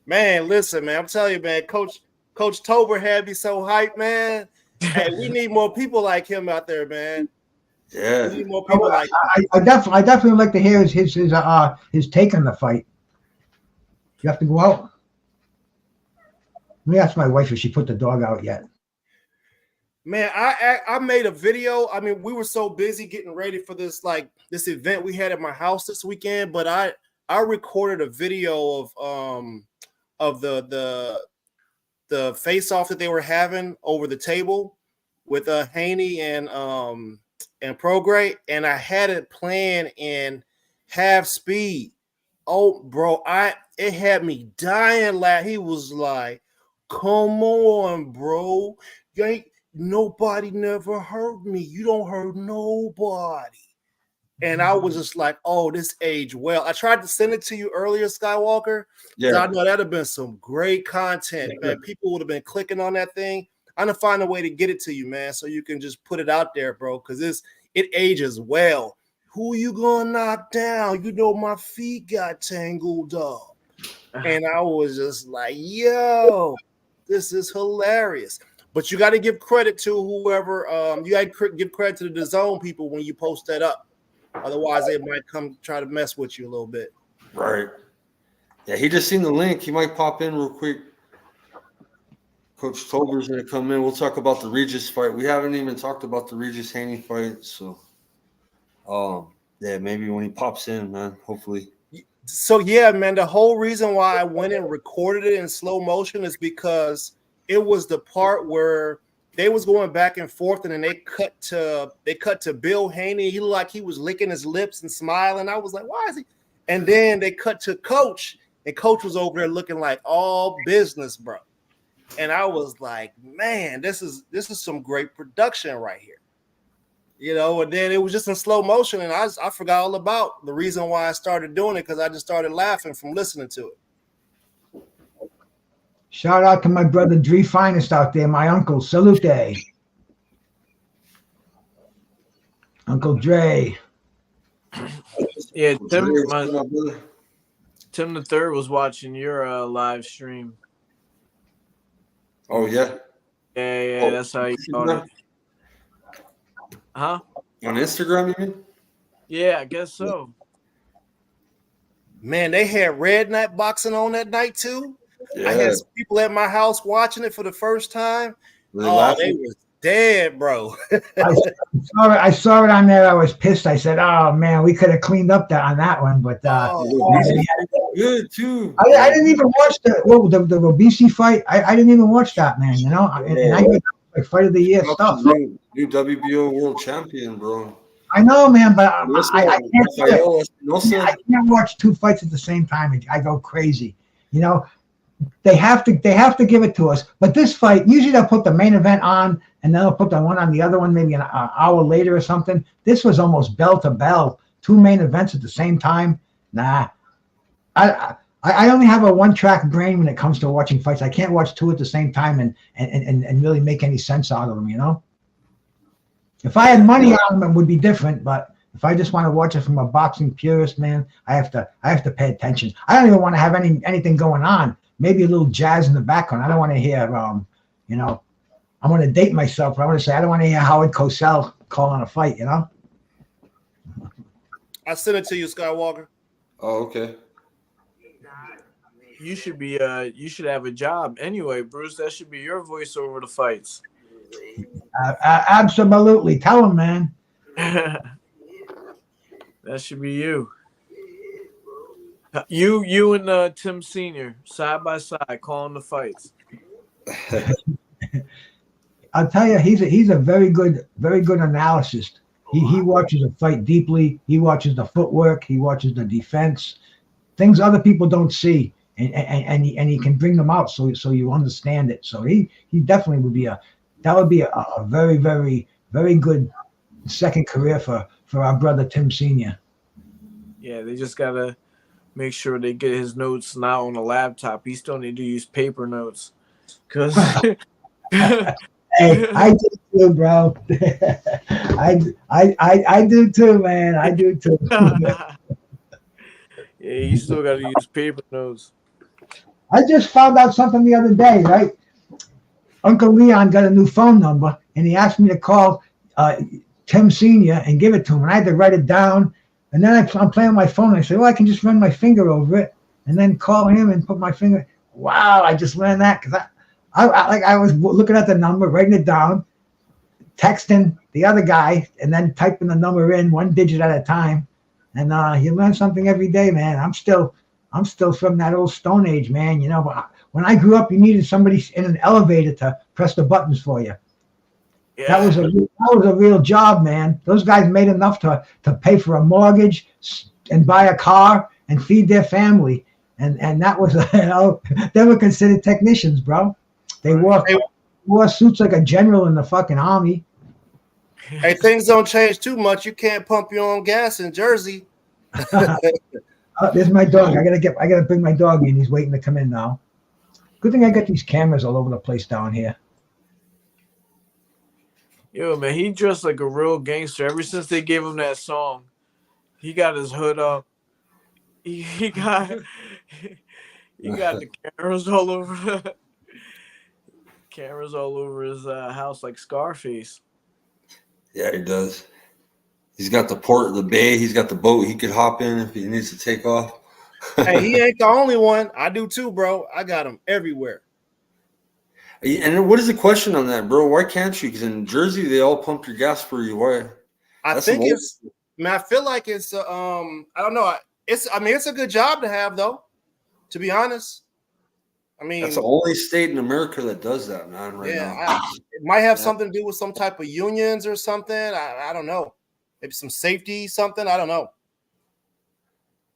Man, listen, man. I'm telling you, man. Coach Tolbert had me so hyped, man. Hey, we need more people like him out there, man. Yeah. We need more people like him. I definitely like to hear his take on the fight. You have to go out. Let me ask my wife if she put the dog out yet. Man, I made a video. I mean, we were so busy getting ready for this event we had at my house this weekend, but I recorded a video of the face-off that they were having over the table with Haney and Prograde, and I had it playing in half speed. Oh, bro, it had me dying laughing. He was like, "Come on, bro. Nobody never hurt me. You don't hurt nobody." And I was just like, "Oh, this aged well." I tried to send it to you earlier, Skywalker. Yeah, I know that'd have been some great content, man. People would have been clicking on that thing. I'm gonna find a way to get it to you, man, so you can just put it out there, bro, because it ages well. Who you gonna knock down? You know my feet got tangled up. And I was just like, yo, this is hilarious. But you got to give credit to whoever, you got to give credit to the DAZN people when you post that up. Otherwise, they might come try to mess with you a little bit. Right. Yeah, he just seen the link. He might pop in real quick. Coach Tolbert's going to come in. We'll talk about the Regis fight. We haven't even talked about the Regis Haney fight. So, yeah, maybe when he pops in, man, hopefully. So, yeah, man, the whole reason why I went and recorded it in slow motion is because it was the part where they was going back and forth, and then they cut to Bill Haney. He looked like he was licking his lips and smiling. I was like, why is he? And then they cut to Coach, and Coach was over there looking like all business, bro. And I was like, man, this is some great production right here. And then it was just in slow motion, and I forgot all about the reason why I started doing it, because I just started laughing from listening to it. Shout out to my brother Dre Finest out there, my uncle. Salute. Uncle Dre. Yeah, Tim the Third was watching your live stream. Oh, yeah? Yeah, that's how you caught it. Huh? On Instagram, you mean? Yeah, I guess so. Man, they had Red Night Boxing on that night, too. Yeah. I had some people at my house watching it for the first time. They was dead, bro. I saw it on there. I was pissed. I said, "Oh man, we could have cleaned up on that one." But good too. I didn't even watch the Robeisy fight. I didn't even watch that, man. You know, and I heard like fight of the year stuff. New WBO world champion, bro. I know, man, but I can't do it. Rafael I can't watch two fights at the same time. I go crazy. You know, they have to give it to us. But this fight, usually they'll put the main event on, and then they'll put the one on the other one maybe an hour later or something. This was almost bell to bell, two main events at the same time. Nah, I only have a one-track brain when it comes to watching fights. I can't watch two at the same time and really make any sense out of them. You know, if I had money on them, it would be different. But if I just want to watch it from a boxing purist, man, I have to pay attention. I don't even want to have anything going on. Maybe a little jazz in the background. I don't want to hear, you know, I want to date myself. I want to say I don't want to hear Howard Cosell calling a fight. You know. I sent it to you, Skywalker. Oh, okay. You should be you should have a job anyway, Bruce. That should be your voice over the fights. Absolutely. Tell him, man. That should be you. You and Tim Senior side by side calling the fights. I'll tell you, he's a very good analyst. He watches a fight deeply. He watches the footwork. He watches the defense, things other people don't see, and he can bring them out so you understand it. So he definitely would be a very, very, very good second career for our brother Tim Senior. Yeah, they just gotta make sure they get his notes not on a laptop. He still need to use paper notes, cause. Hey, I do too, bro. I do too, man. I do too. Yeah, you still got to use paper notes. I just found out something the other day, right? Uncle Leon got a new phone number, and he asked me to call Tim Senior and give it to him. And I had to write it down. And then I'm playing on my phone. And I said, well, I can just run my finger over it and then call him and put my finger. Wow, I just learned that because I was looking at the number, writing it down, texting the other guy, and then typing the number in one digit at a time. And you learn something every day, man. I'm still from that old Stone Age, man. You know, when I grew up, you needed somebody in an elevator to press the buttons for you. Yeah. That was a real job, man. Those guys made enough to pay for a mortgage and buy a car and feed their family. And that was, you know, they were considered technicians, bro. They wore suits like a general in the fucking army. Hey, things don't change too much. You can't pump your own gas in Jersey. There's my dog. I gotta bring my dog in. He's waiting to come in now. Good thing I got these cameras all over the place down here. Yo, man, he dressed like a real gangster. Ever since they gave him that song, he got his hood up. He got the cameras all over his house like Scarface. Yeah, he does. He's got the port of the bay. He's got the boat he could hop in if he needs to take off. Hey, he ain't the only one. I do too, bro. I got him everywhere. And what is the question on that, bro? Why can't you? Because in Jersey, they all pump your gas for you. Why? I think it's. I mean, I feel like it's. I don't know. It's a good job to have, though. To be honest. I mean, that's the only state in America that does that, man. Right now, it might have something to do with some type of unions or something. I don't know. Maybe some safety, something. I don't know.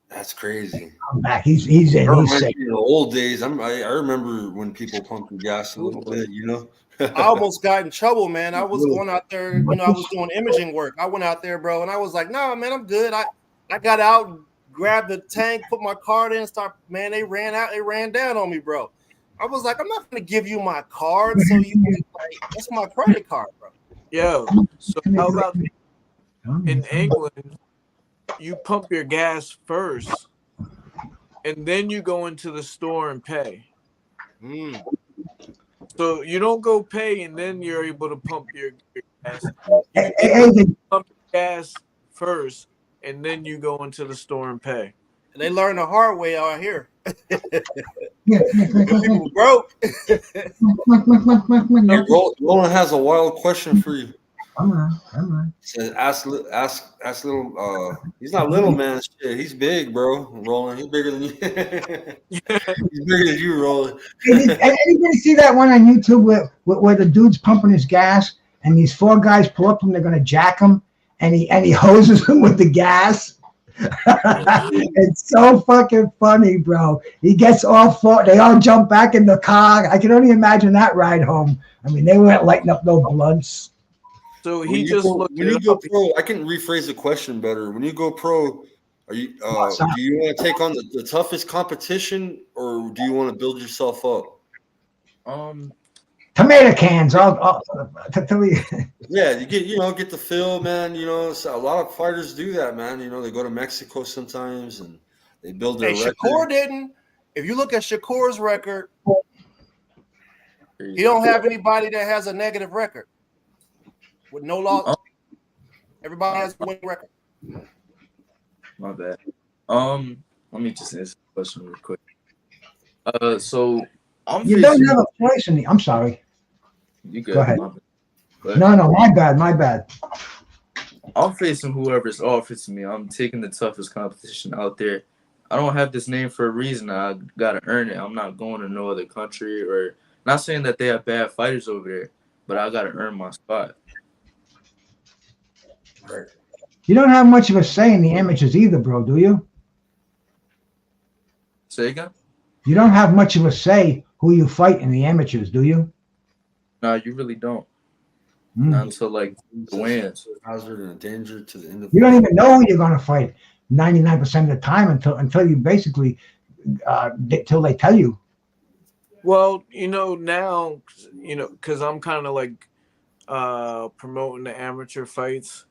That's crazy. I'm back. He's in. He's safe. In the old days, I remember when people pumped your gas a little bit. You know, I almost got in trouble, man. I was going out there. You know, I was doing imaging work. I went out there, bro, and I was like, "No, man, I'm good." I got out, grabbed the tank, put my card in, man, they ran out, they ran down on me, bro. I was like, I'm not gonna give you my card, so you can, like, that's my credit card, bro. Yo, so how about in England, you pump your gas first, and then you go into the store and pay. So you don't go pay, and then you're able to pump your gas. You pump your gas first, and then you go into the store and pay. And they learn the hard way out here. People broke. Roland has a wild question for you. Come on. Says ask little. He's not little, man. Shit, he's big, bro. Rolling, he's bigger than you. He's bigger than you, Rolling. Hey, did anybody see that one on YouTube where the dude's pumping his gas and these 4 guys pull up and they're gonna jack him and he hoses him with the gas? It's so fucking funny, bro. He gets all 4. They all jump back in the car. I can only imagine that ride home. I mean, they weren't lighting up no blunts. So When he you just go, looked when it you go up. pro, I can rephrase the question better. When you go pro, are you do you want to take on the toughest competition, or do you want to build yourself up? Tomato cans. Yeah, get the feel, man. A lot of fighters do that, man. They go to Mexico sometimes and they build their record. Shakur didn't. If you look at Shakur's record, he don't have anybody that has a negative record with no loss. Everybody has a winning record. My bad. Let me just answer the question real quick. So you don't have a place in the. I'm sorry. You good? Go ahead. But No, my bad. I'm facing whoever's offered to me. I'm taking the toughest competition out there. I don't have this name for a reason. I gotta earn it. I'm not going to no other country, or not saying that they have bad fighters over there, but I gotta earn my spot. Right. You don't have much of a say in the amateurs either, bro, do you? Say again? You don't have much of a say who you fight in the amateurs, do you? No, you really don't. Not until like the wins. Hazard and a danger to the end of. You don't even know who you're going to fight 99% of the time until you basically till they tell you. Well, now, because I'm kind of like promoting the amateur fights.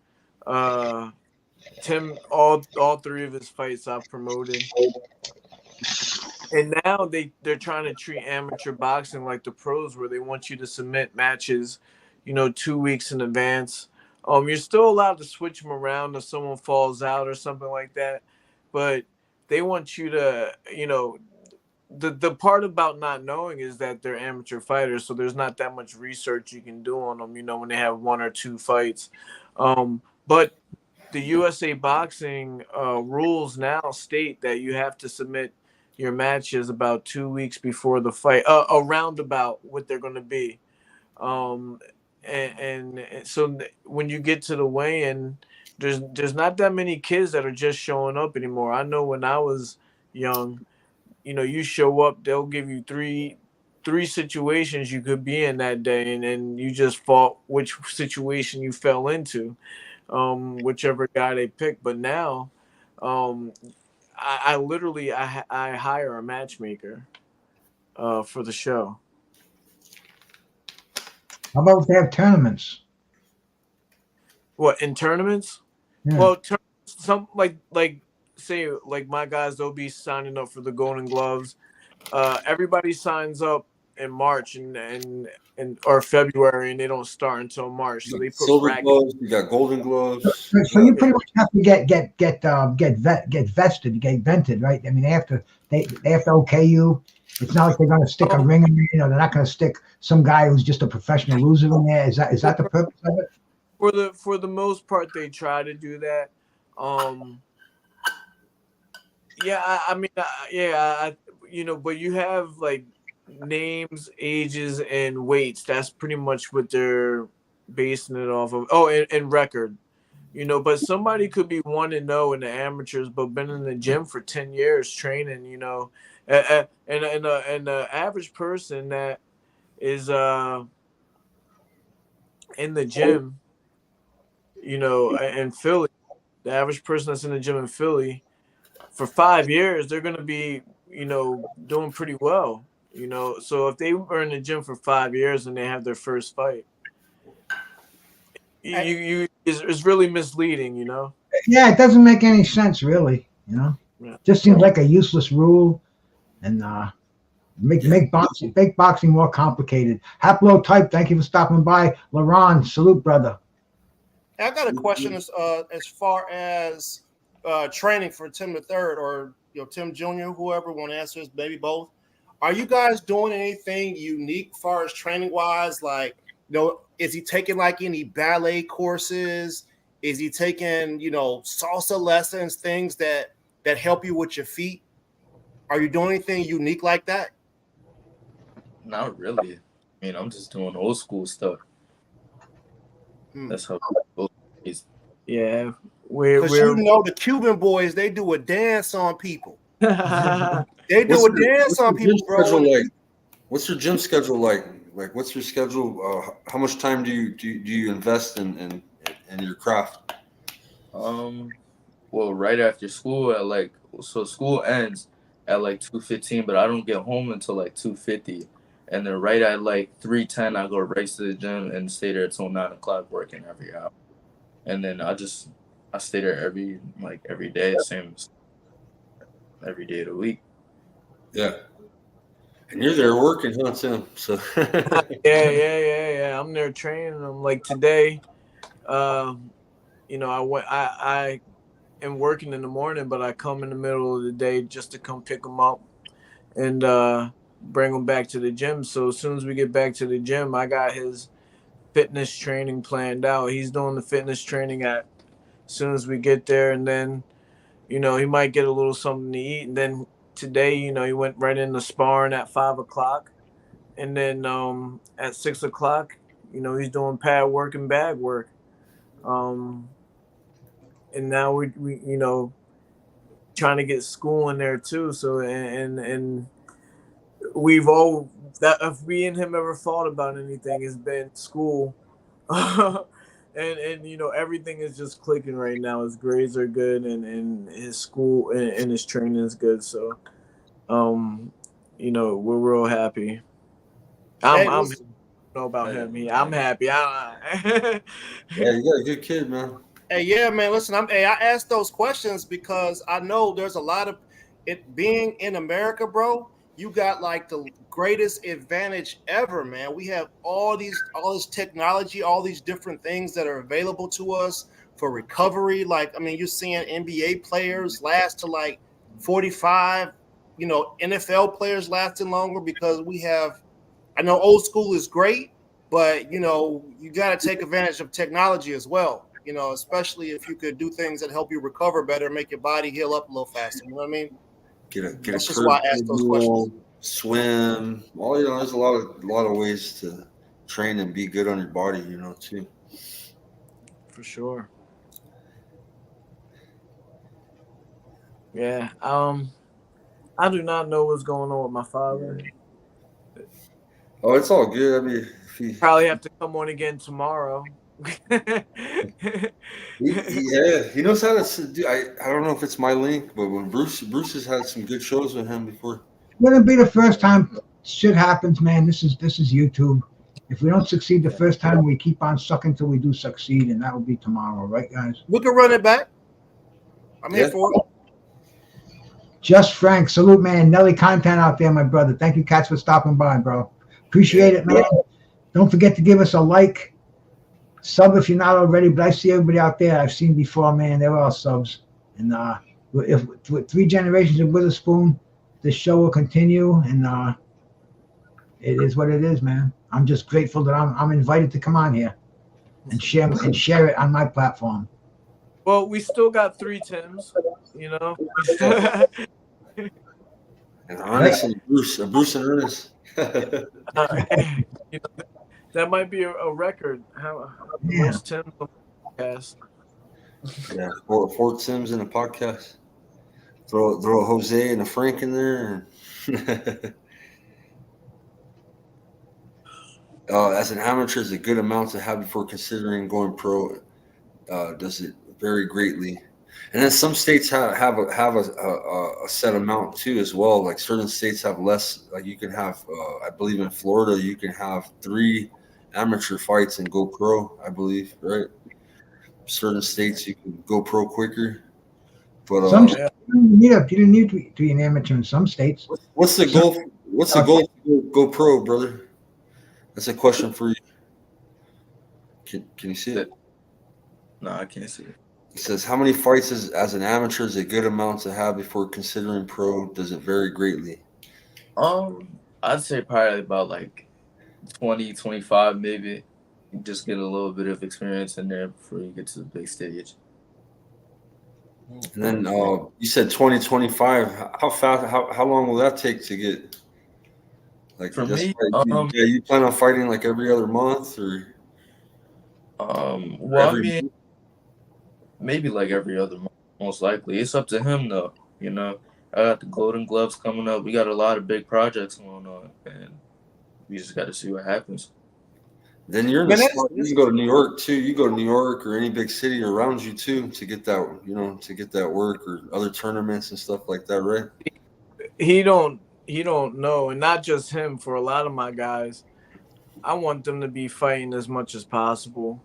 Tim, all 3 of his fights I've promoted. And now they're trying to treat amateur boxing like the pros, where they want you to submit matches, 2 weeks in advance. You're still allowed to switch them around if someone falls out or something like that, but they want you to, the part about not knowing is that they're amateur fighters, so there's not that much research you can do on them, when they have 1 or 2 fights. But the USA Boxing rules now state that you have to submit your matches about 2 weeks before the fight, around about what they're going to be. And so when you get to the weigh-in, there's not that many kids that are just showing up anymore. I know when I was young, you show up, they'll give you three situations you could be in that day, and then you just fought which situation you fell into, whichever guy they picked. But now, I literally hire a matchmaker for the show. How about if they have tournaments? What, in tournaments? Yeah. Well, some like say like my guys, they'll be signing up for the Golden Gloves. Everybody signs up in March and or February, and they don't start until March. So they put silver brackets. gloves. You got golden gloves. So you pretty much have to get vested, get vented, right? I mean, they have to okay you. It's not like they're going to stick a ring in you. They're not going to stick some guy who's just a professional loser in there. Is that the purpose of it? For the most part, they try to do that. But you have like names, ages, and weights. That's pretty much what they're basing it off of. Oh, and record. But somebody could be 1-0 in the amateurs, but been in the gym for 10 years training. And the average person that is in the gym, in Philly, the average person that's in the gym in Philly for 5 years, they're going to be, doing pretty well, So if they were in the gym for 5 years and they have their first fight, it's really misleading, Yeah, it doesn't make any sense, really. Yeah. Just seems like a useless rule, and make boxing more complicated. Haplotype, thank you for stopping by. Laron, salute, brother. I got a question as far as training for Tim the Third or Tim Jr., whoever want to answer this, maybe both. Are you guys doing anything unique as far as training wise? Like is he taking like any ballet courses? Is he taking, salsa lessons, things that help you with your feet? Are you doing anything unique like that? Not really. I mean, I'm just doing old school stuff. That's how it's. Yeah, because the Cuban boys, they do a dance on people. They do a dance on people, bro. Like? What's your gym schedule like? Like, what's your schedule? How much time do you invest in your craft? Well, right after school school ends at like 2:15, but I don't get home until like 2:50, and then right at like 3:10, I go right to the gym and stay there till 9 o'clock working every hour, and then I stay there every day, same every day of the week. Yeah. And you're there working, huh, Tim? So yeah. I'm there training them. Like today, I am working in the morning, but I come in the middle of the day just to come pick them up and bring them back to the gym. So as soon as we get back to the gym, I got his fitness training planned out. He's doing the fitness training as soon as we get there, and then he might get a little something to eat, and then today, he went right into sparring at 5:00, and then at 6:00, he's doing pad work and bag work, and now we trying to get school in there too. So and we've all that if we and him ever thought about anything, it's been school, and everything is just clicking right now. His grades are good, and his school and his training is good. So. We're real happy. I'm know about him. I'm happy. Yeah, you got a good kid, man. Hey, yeah, man. Listen, I asked those questions because I know there's a lot of it being in America, bro. You got like the greatest advantage ever, man. We have all this technology, all these different things that are available to us for recovery. Like, I mean, you're seeing NBA players last to like 45. NFL players lasting longer because we have. I know old school is great, but you got to take advantage of technology as well. Especially if you could do things that help you recover better, make your body heal up a little faster. You know what I mean? That's just why I asked those questions. Swim. There's a lot of ways to train and be good on your body. Too. For sure. Yeah. I do not know what's going on with my father. Oh, it's all good. I mean, probably have to come on again tomorrow. Yeah, he knows how to do. I don't know if it's my link, but when Bruce has had some good shows with him before. It wouldn't be the first time shit happens, man. This is YouTube. If we don't succeed the first time, we keep on sucking till we do succeed, and that will be tomorrow, right, guys? We can run it back. I'm here for it. Just Frank, salute, man. Nelly content out there, my brother. Thank you, Cats, for stopping by, bro. Appreciate it, man. Don't forget to give us a like, sub if you're not already. But I see everybody out there I've seen before, man. They're all subs. And with 3 generations of Witherspoon, this show will continue, and it is what it is, man. I'm just grateful that I'm invited to come on here and share it on my platform. Well, we still got 3 Tims, And Ernest and Bruce and Ernest. That might be a record. How most Tims on the podcast? Yeah, 4 Tims in a podcast. Throw a Jose and a Frank in there. As an amateur, is a good amount to have before considering going pro. Does it vary greatly? And then some states have a set amount too as well. Like certain states have less. Like you can have, I believe in Florida, you can have 3 amateur fights and go pro. I believe, right? Certain states you can go pro quicker. But some you don't need to be an amateur in some states. What's the goal? What's the goal to go pro, brother? That's a question for you. Can you see it? No, I can't see it. It says, how many fights as an amateur is a good amount to have before considering pro? Does it vary greatly? I'd say probably about like 20, 25 maybe. just get a little bit of experience in there before you get to the big stage. And then you said 2025. How fast? How long will that take to get? Like For that's me, you plan on fighting like every other month or? well, I mean, maybe like every other month, most likely. It's up to him though. You know, I got the Golden Gloves coming up. We got a lot of big projects going on, and we just got to see what happens. Then you're in the spot. You can go to New York too. You go to New York or any big city around you too to get that, to get that work or other tournaments and stuff like that, right? He don't know, and not just him. For a lot of my guys, I want them to be fighting as much as possible.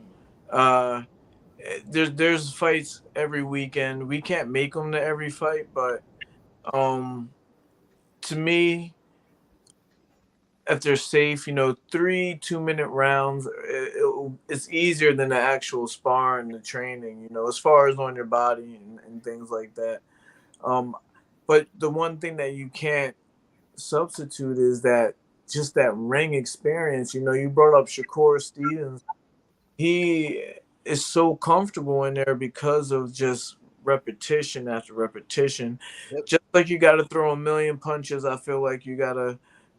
There's fights every weekend. We can't make them to every fight, but to me, if they're safe, 3 2-minute rounds, it's easier than the actual sparring, the training, as far as on your body and things like that. But the one thing that you can't substitute is that ring experience. You brought up Shakur Stevens. He is so comfortable in there because of just repetition after repetition. Yep. Just like you got to throw a million punches, I feel like you got to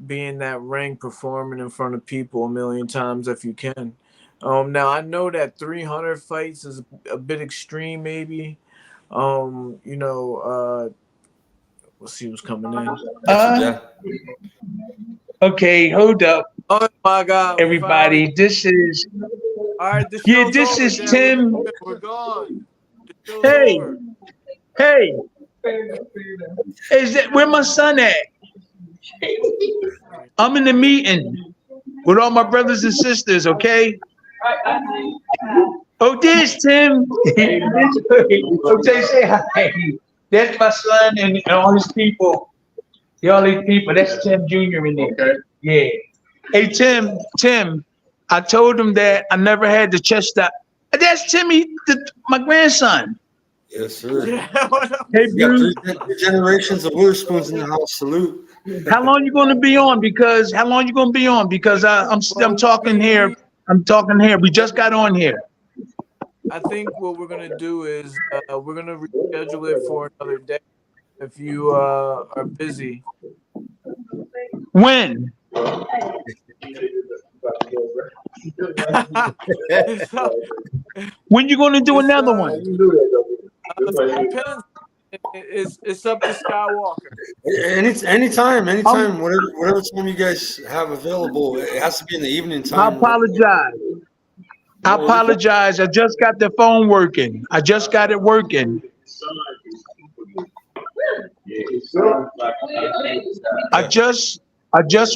be in that ring performing in front of people a million times if you can. Now, I know that 300 fights is a bit extreme maybe. Let's see who's coming in. Okay, hold up. Oh my God, everybody! This is all right. This is Tim. We're gone. Hey, is that where my son at? I'm in the meeting with all my brothers and sisters. Okay. Oh, there's Tim. Okay, say hi. That's my son and all his people. All these people. That's Tim Jr. in there. Yeah. Hey, Tim. I told him that I never had the chest out. That's Timmy, my grandson. Yes, sir. Hey, Bruce. Three generations of Witherspoons in the house. Salute. How long you gonna be on? Because I'm talking here. We just got on here. I think what we're gonna do is we're gonna reschedule it for another day if you are busy. When? When you gonna do another one? It's up to Skywalker. Anytime, whatever time you guys have available. It has to be in the evening time. I apologize. I just got the phone working. I just got it working. I just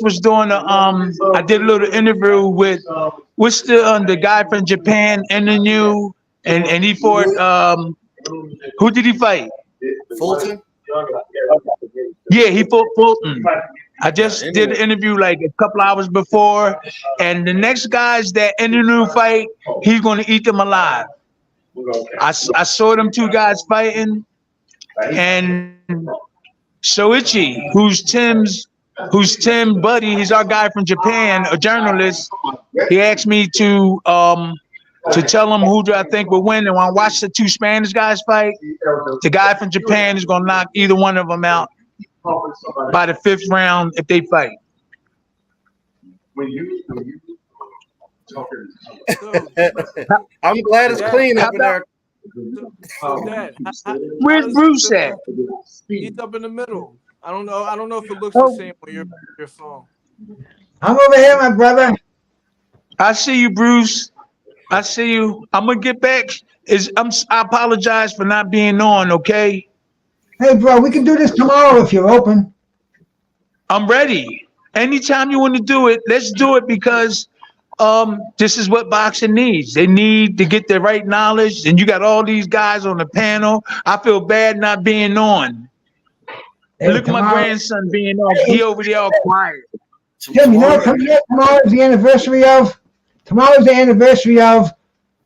was doing I did a little interview with the guy from Japan, NNU, and he fought who did he fight? Fulton? Yeah, he fought Fulton. I just did an interview like a couple hours before, and the next guys that NNU fight, he's gonna eat them alive. I saw them two guys fighting, and Soichi, who's Tim's buddy, he's our guy from Japan, a journalist. He asked me to tell him who do I think will win. And when I watch the two Spanish guys fight, the guy from Japan is gonna knock either one of them out by the 5th round if they fight. I'm glad it's clean up in there. Where's Bruce at? He's up in the middle. I don't know if it looks the same on your phone. I'm over here, my brother. I see you, Bruce. I see you. I'm gonna get back. I apologize for not being on, okay? Hey, bro, we can do this tomorrow if you're open. I'm ready. Anytime you want to do it, let's do it because this is what boxing needs. They need to get the right knowledge, and you got all these guys on the panel. I feel bad not being on. Hey, look at my grandson being on. He over there all quiet. Tim, tomorrow's the anniversary of? Tomorrow's the anniversary of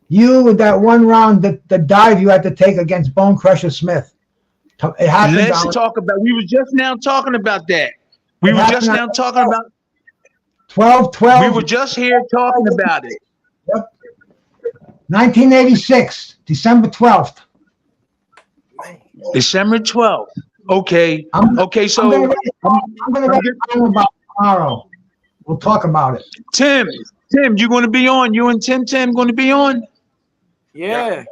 you with that one round, the dive you had to take against Bone Crusher Smith. It happened. Let's talk about. We were just now talking about that. We were just now talking about 12-12. We were just here talking about it. Yep. 1986, December 12th. December 12th. Okay. Okay, so I'm gonna write down about tomorrow. We'll talk about it. Tim, you going to be on? You and Tim going to be on? Yeah.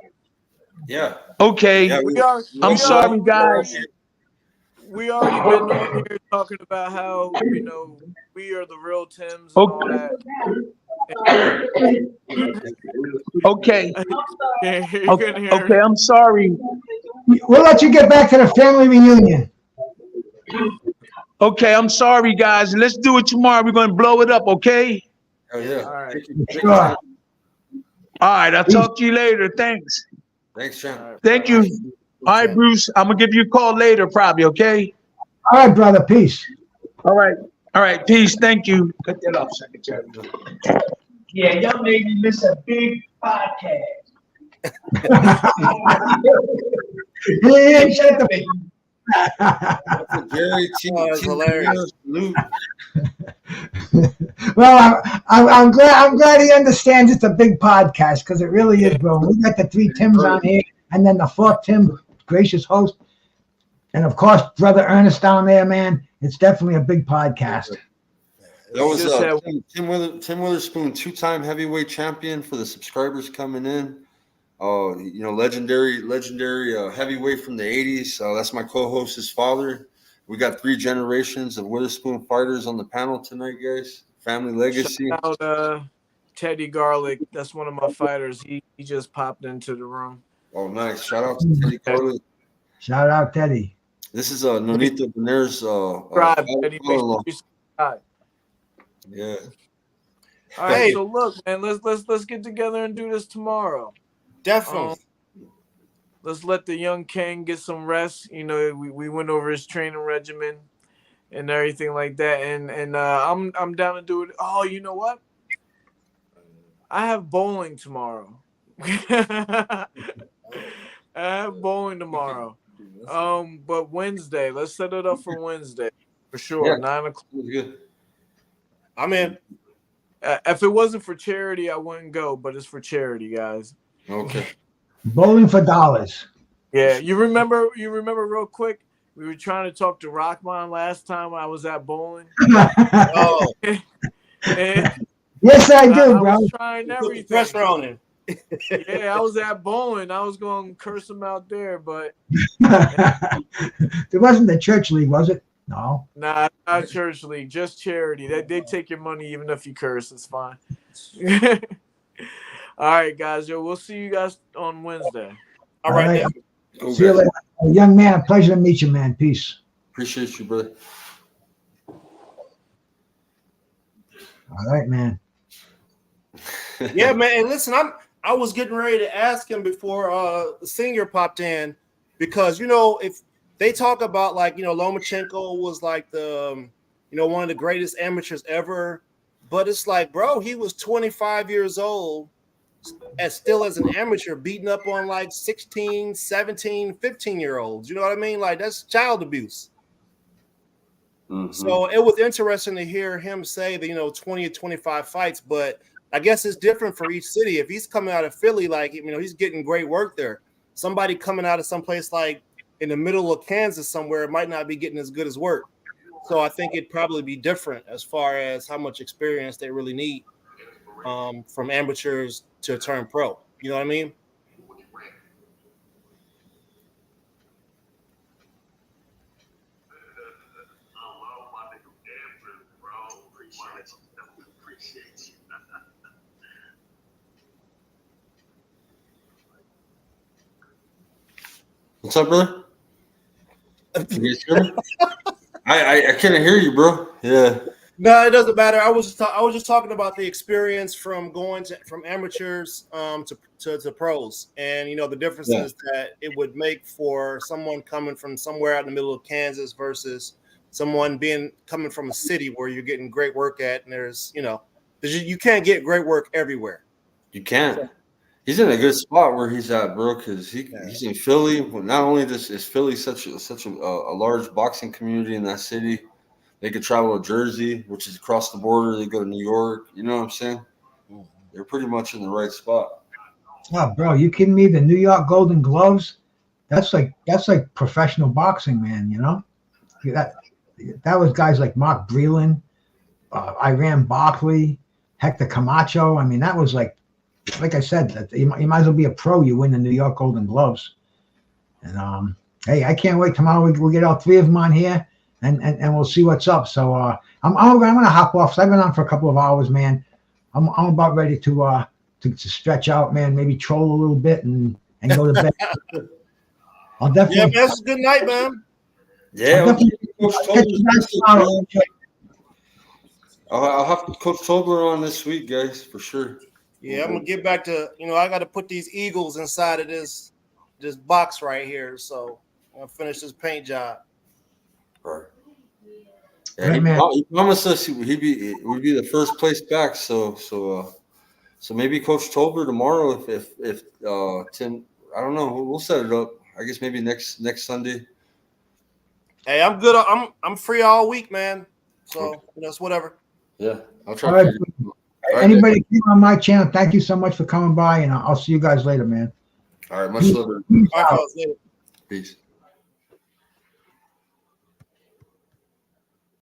Yeah. Okay. Yeah, I'm sorry, guys. We already been on here talking about how, you know, we are the real Tims and all that. Okay. You can hear Okay, I'm sorry. We'll let you get back to the family reunion. Okay, I'm sorry, guys. Let's do it tomorrow. We're going to blow it up, okay? Oh, yeah. All right. Sure. All right, I'll talk to you later. Thanks. Thanks, Sean. Thank you. All right, Bruce. I'm going to give you a call later, probably, okay? All right, brother. Peace. All right. All right, peace. Thank you. Cut that off, Secretary. Yeah, y'all made me miss a big podcast. Yeah, shut the Jerry T. That's hilarious. Well, I'm glad he understands it's a big podcast because it really is, bro. We got the three Tims on here, and then the fourth Tim, gracious host, and of course, brother Ernest down there, man. It's definitely a big podcast. That was Tim Witherspoon, two-time heavyweight champion for the subscribers coming in. You know, legendary heavyweight from the 80s. That's my co-host's father. We got 3 generations of Witherspoon fighters on the panel tonight, guys. Family Legacy. Shout out Teddy Garlic. That's one of my fighters. He just popped into the room. Oh, nice. Shout out to Teddy Garlic. Shout out, Teddy. This is Nonito Bener's Teddy, make sure you subscribe. Yeah. All right, so look, man, let's get together and do this tomorrow. Definitely. Let's let the young king get some rest. You know, we went over his training regimen and everything like that, and I'm down to do it. Oh, you know what? I have bowling tomorrow. I have bowling tomorrow. But Wednesday, let's set it up for Wednesday for sure. Yeah. 9 o'clock. Good. I'm in. If it wasn't for charity, I wouldn't go, but it's for charity, guys. Okay. Bowling for dollars. Yeah, you remember real quick, we were trying to talk to Rockman last time I was at bowling. Oh, Yes, I do, I bro. was trying everything. pressure on him. Yeah, I was at bowling. I was going to curse him out there, but It wasn't the church league, was it? No. nah, not church league, just charity. They take your money even if you curse. It's fine. All right, guys. We'll see you guys on Wednesday. All right. Okay. See you later. Young man, a pleasure to meet you, man. Peace. Appreciate you, brother. All right, man. Yeah, man. And listen, I was getting ready to ask him before the senior popped in, because you know, if they talk about, like, you know, Lomachenko was like the one of the greatest amateurs ever, but it's like, bro, he was 25 years old and still as an amateur beating up on like 16, 17, 15-year-olds. You know what I mean? Like, that's child abuse. Mm-hmm. So it was interesting to hear him say that, 20 or 25 fights, but I guess it's different for each city. If he's coming out of Philly, like, he's getting great work there. Somebody coming out of someplace like in the middle of Kansas somewhere might not be getting as good as work. So I think it'd probably be different as far as how much experience they really need from amateurs to turn pro. You know what I mean? What's up, brother? Can you hear me? I can't hear you, bro. Yeah. No, it doesn't matter. I was just talking about the experience from going from amateurs to pros, and the differences that it would make for someone coming from somewhere out in the middle of Kansas versus someone coming from a city where you're getting great work at, and there's you can't get great work everywhere. You can't. He's in a good spot where he's at, bro, because he's in Philly. Well, not only is Philly such a large boxing community in that city, they could travel to Jersey, which is across the border. They go to New York. You know what I'm saying? they're pretty much in the right spot. Oh, bro, you kidding me? The New York Golden Gloves, that's like professional boxing, man. You know, that was guys like Mark Breland, Iran Barkley, Hector Camacho. I mean, that was like I said, you might as well be a pro. You win the New York Golden Gloves. And hey, I can't wait. Tomorrow we'll get all 3 of them on here, and we'll see what's up. So I'm gonna hop off. So I've been on for a couple of hours, man. I'm about ready to stretch out, man. Maybe troll a little bit and go to bed. I'll definitely. Yeah, man, it's a good night, man. Yeah, I'll have Coach Tobler on this week, guys, for sure. Yeah, I'm gonna get back to I got to put these Eagles inside of this box right here. So I'm gonna finish this paint job. Right. Yeah, he promised us we'd be the first place back. So maybe Coach Tolbert tomorrow if Tim, I don't know, we'll set it up. I guess maybe next Sunday. Hey, I'm good. I'm free all week, man. So it's whatever. Yeah, I'll try. All right. Anybody on my channel, thank you so much for coming by, and I'll see you guys later, man. All right, much love. All right, fellas, later. Peace.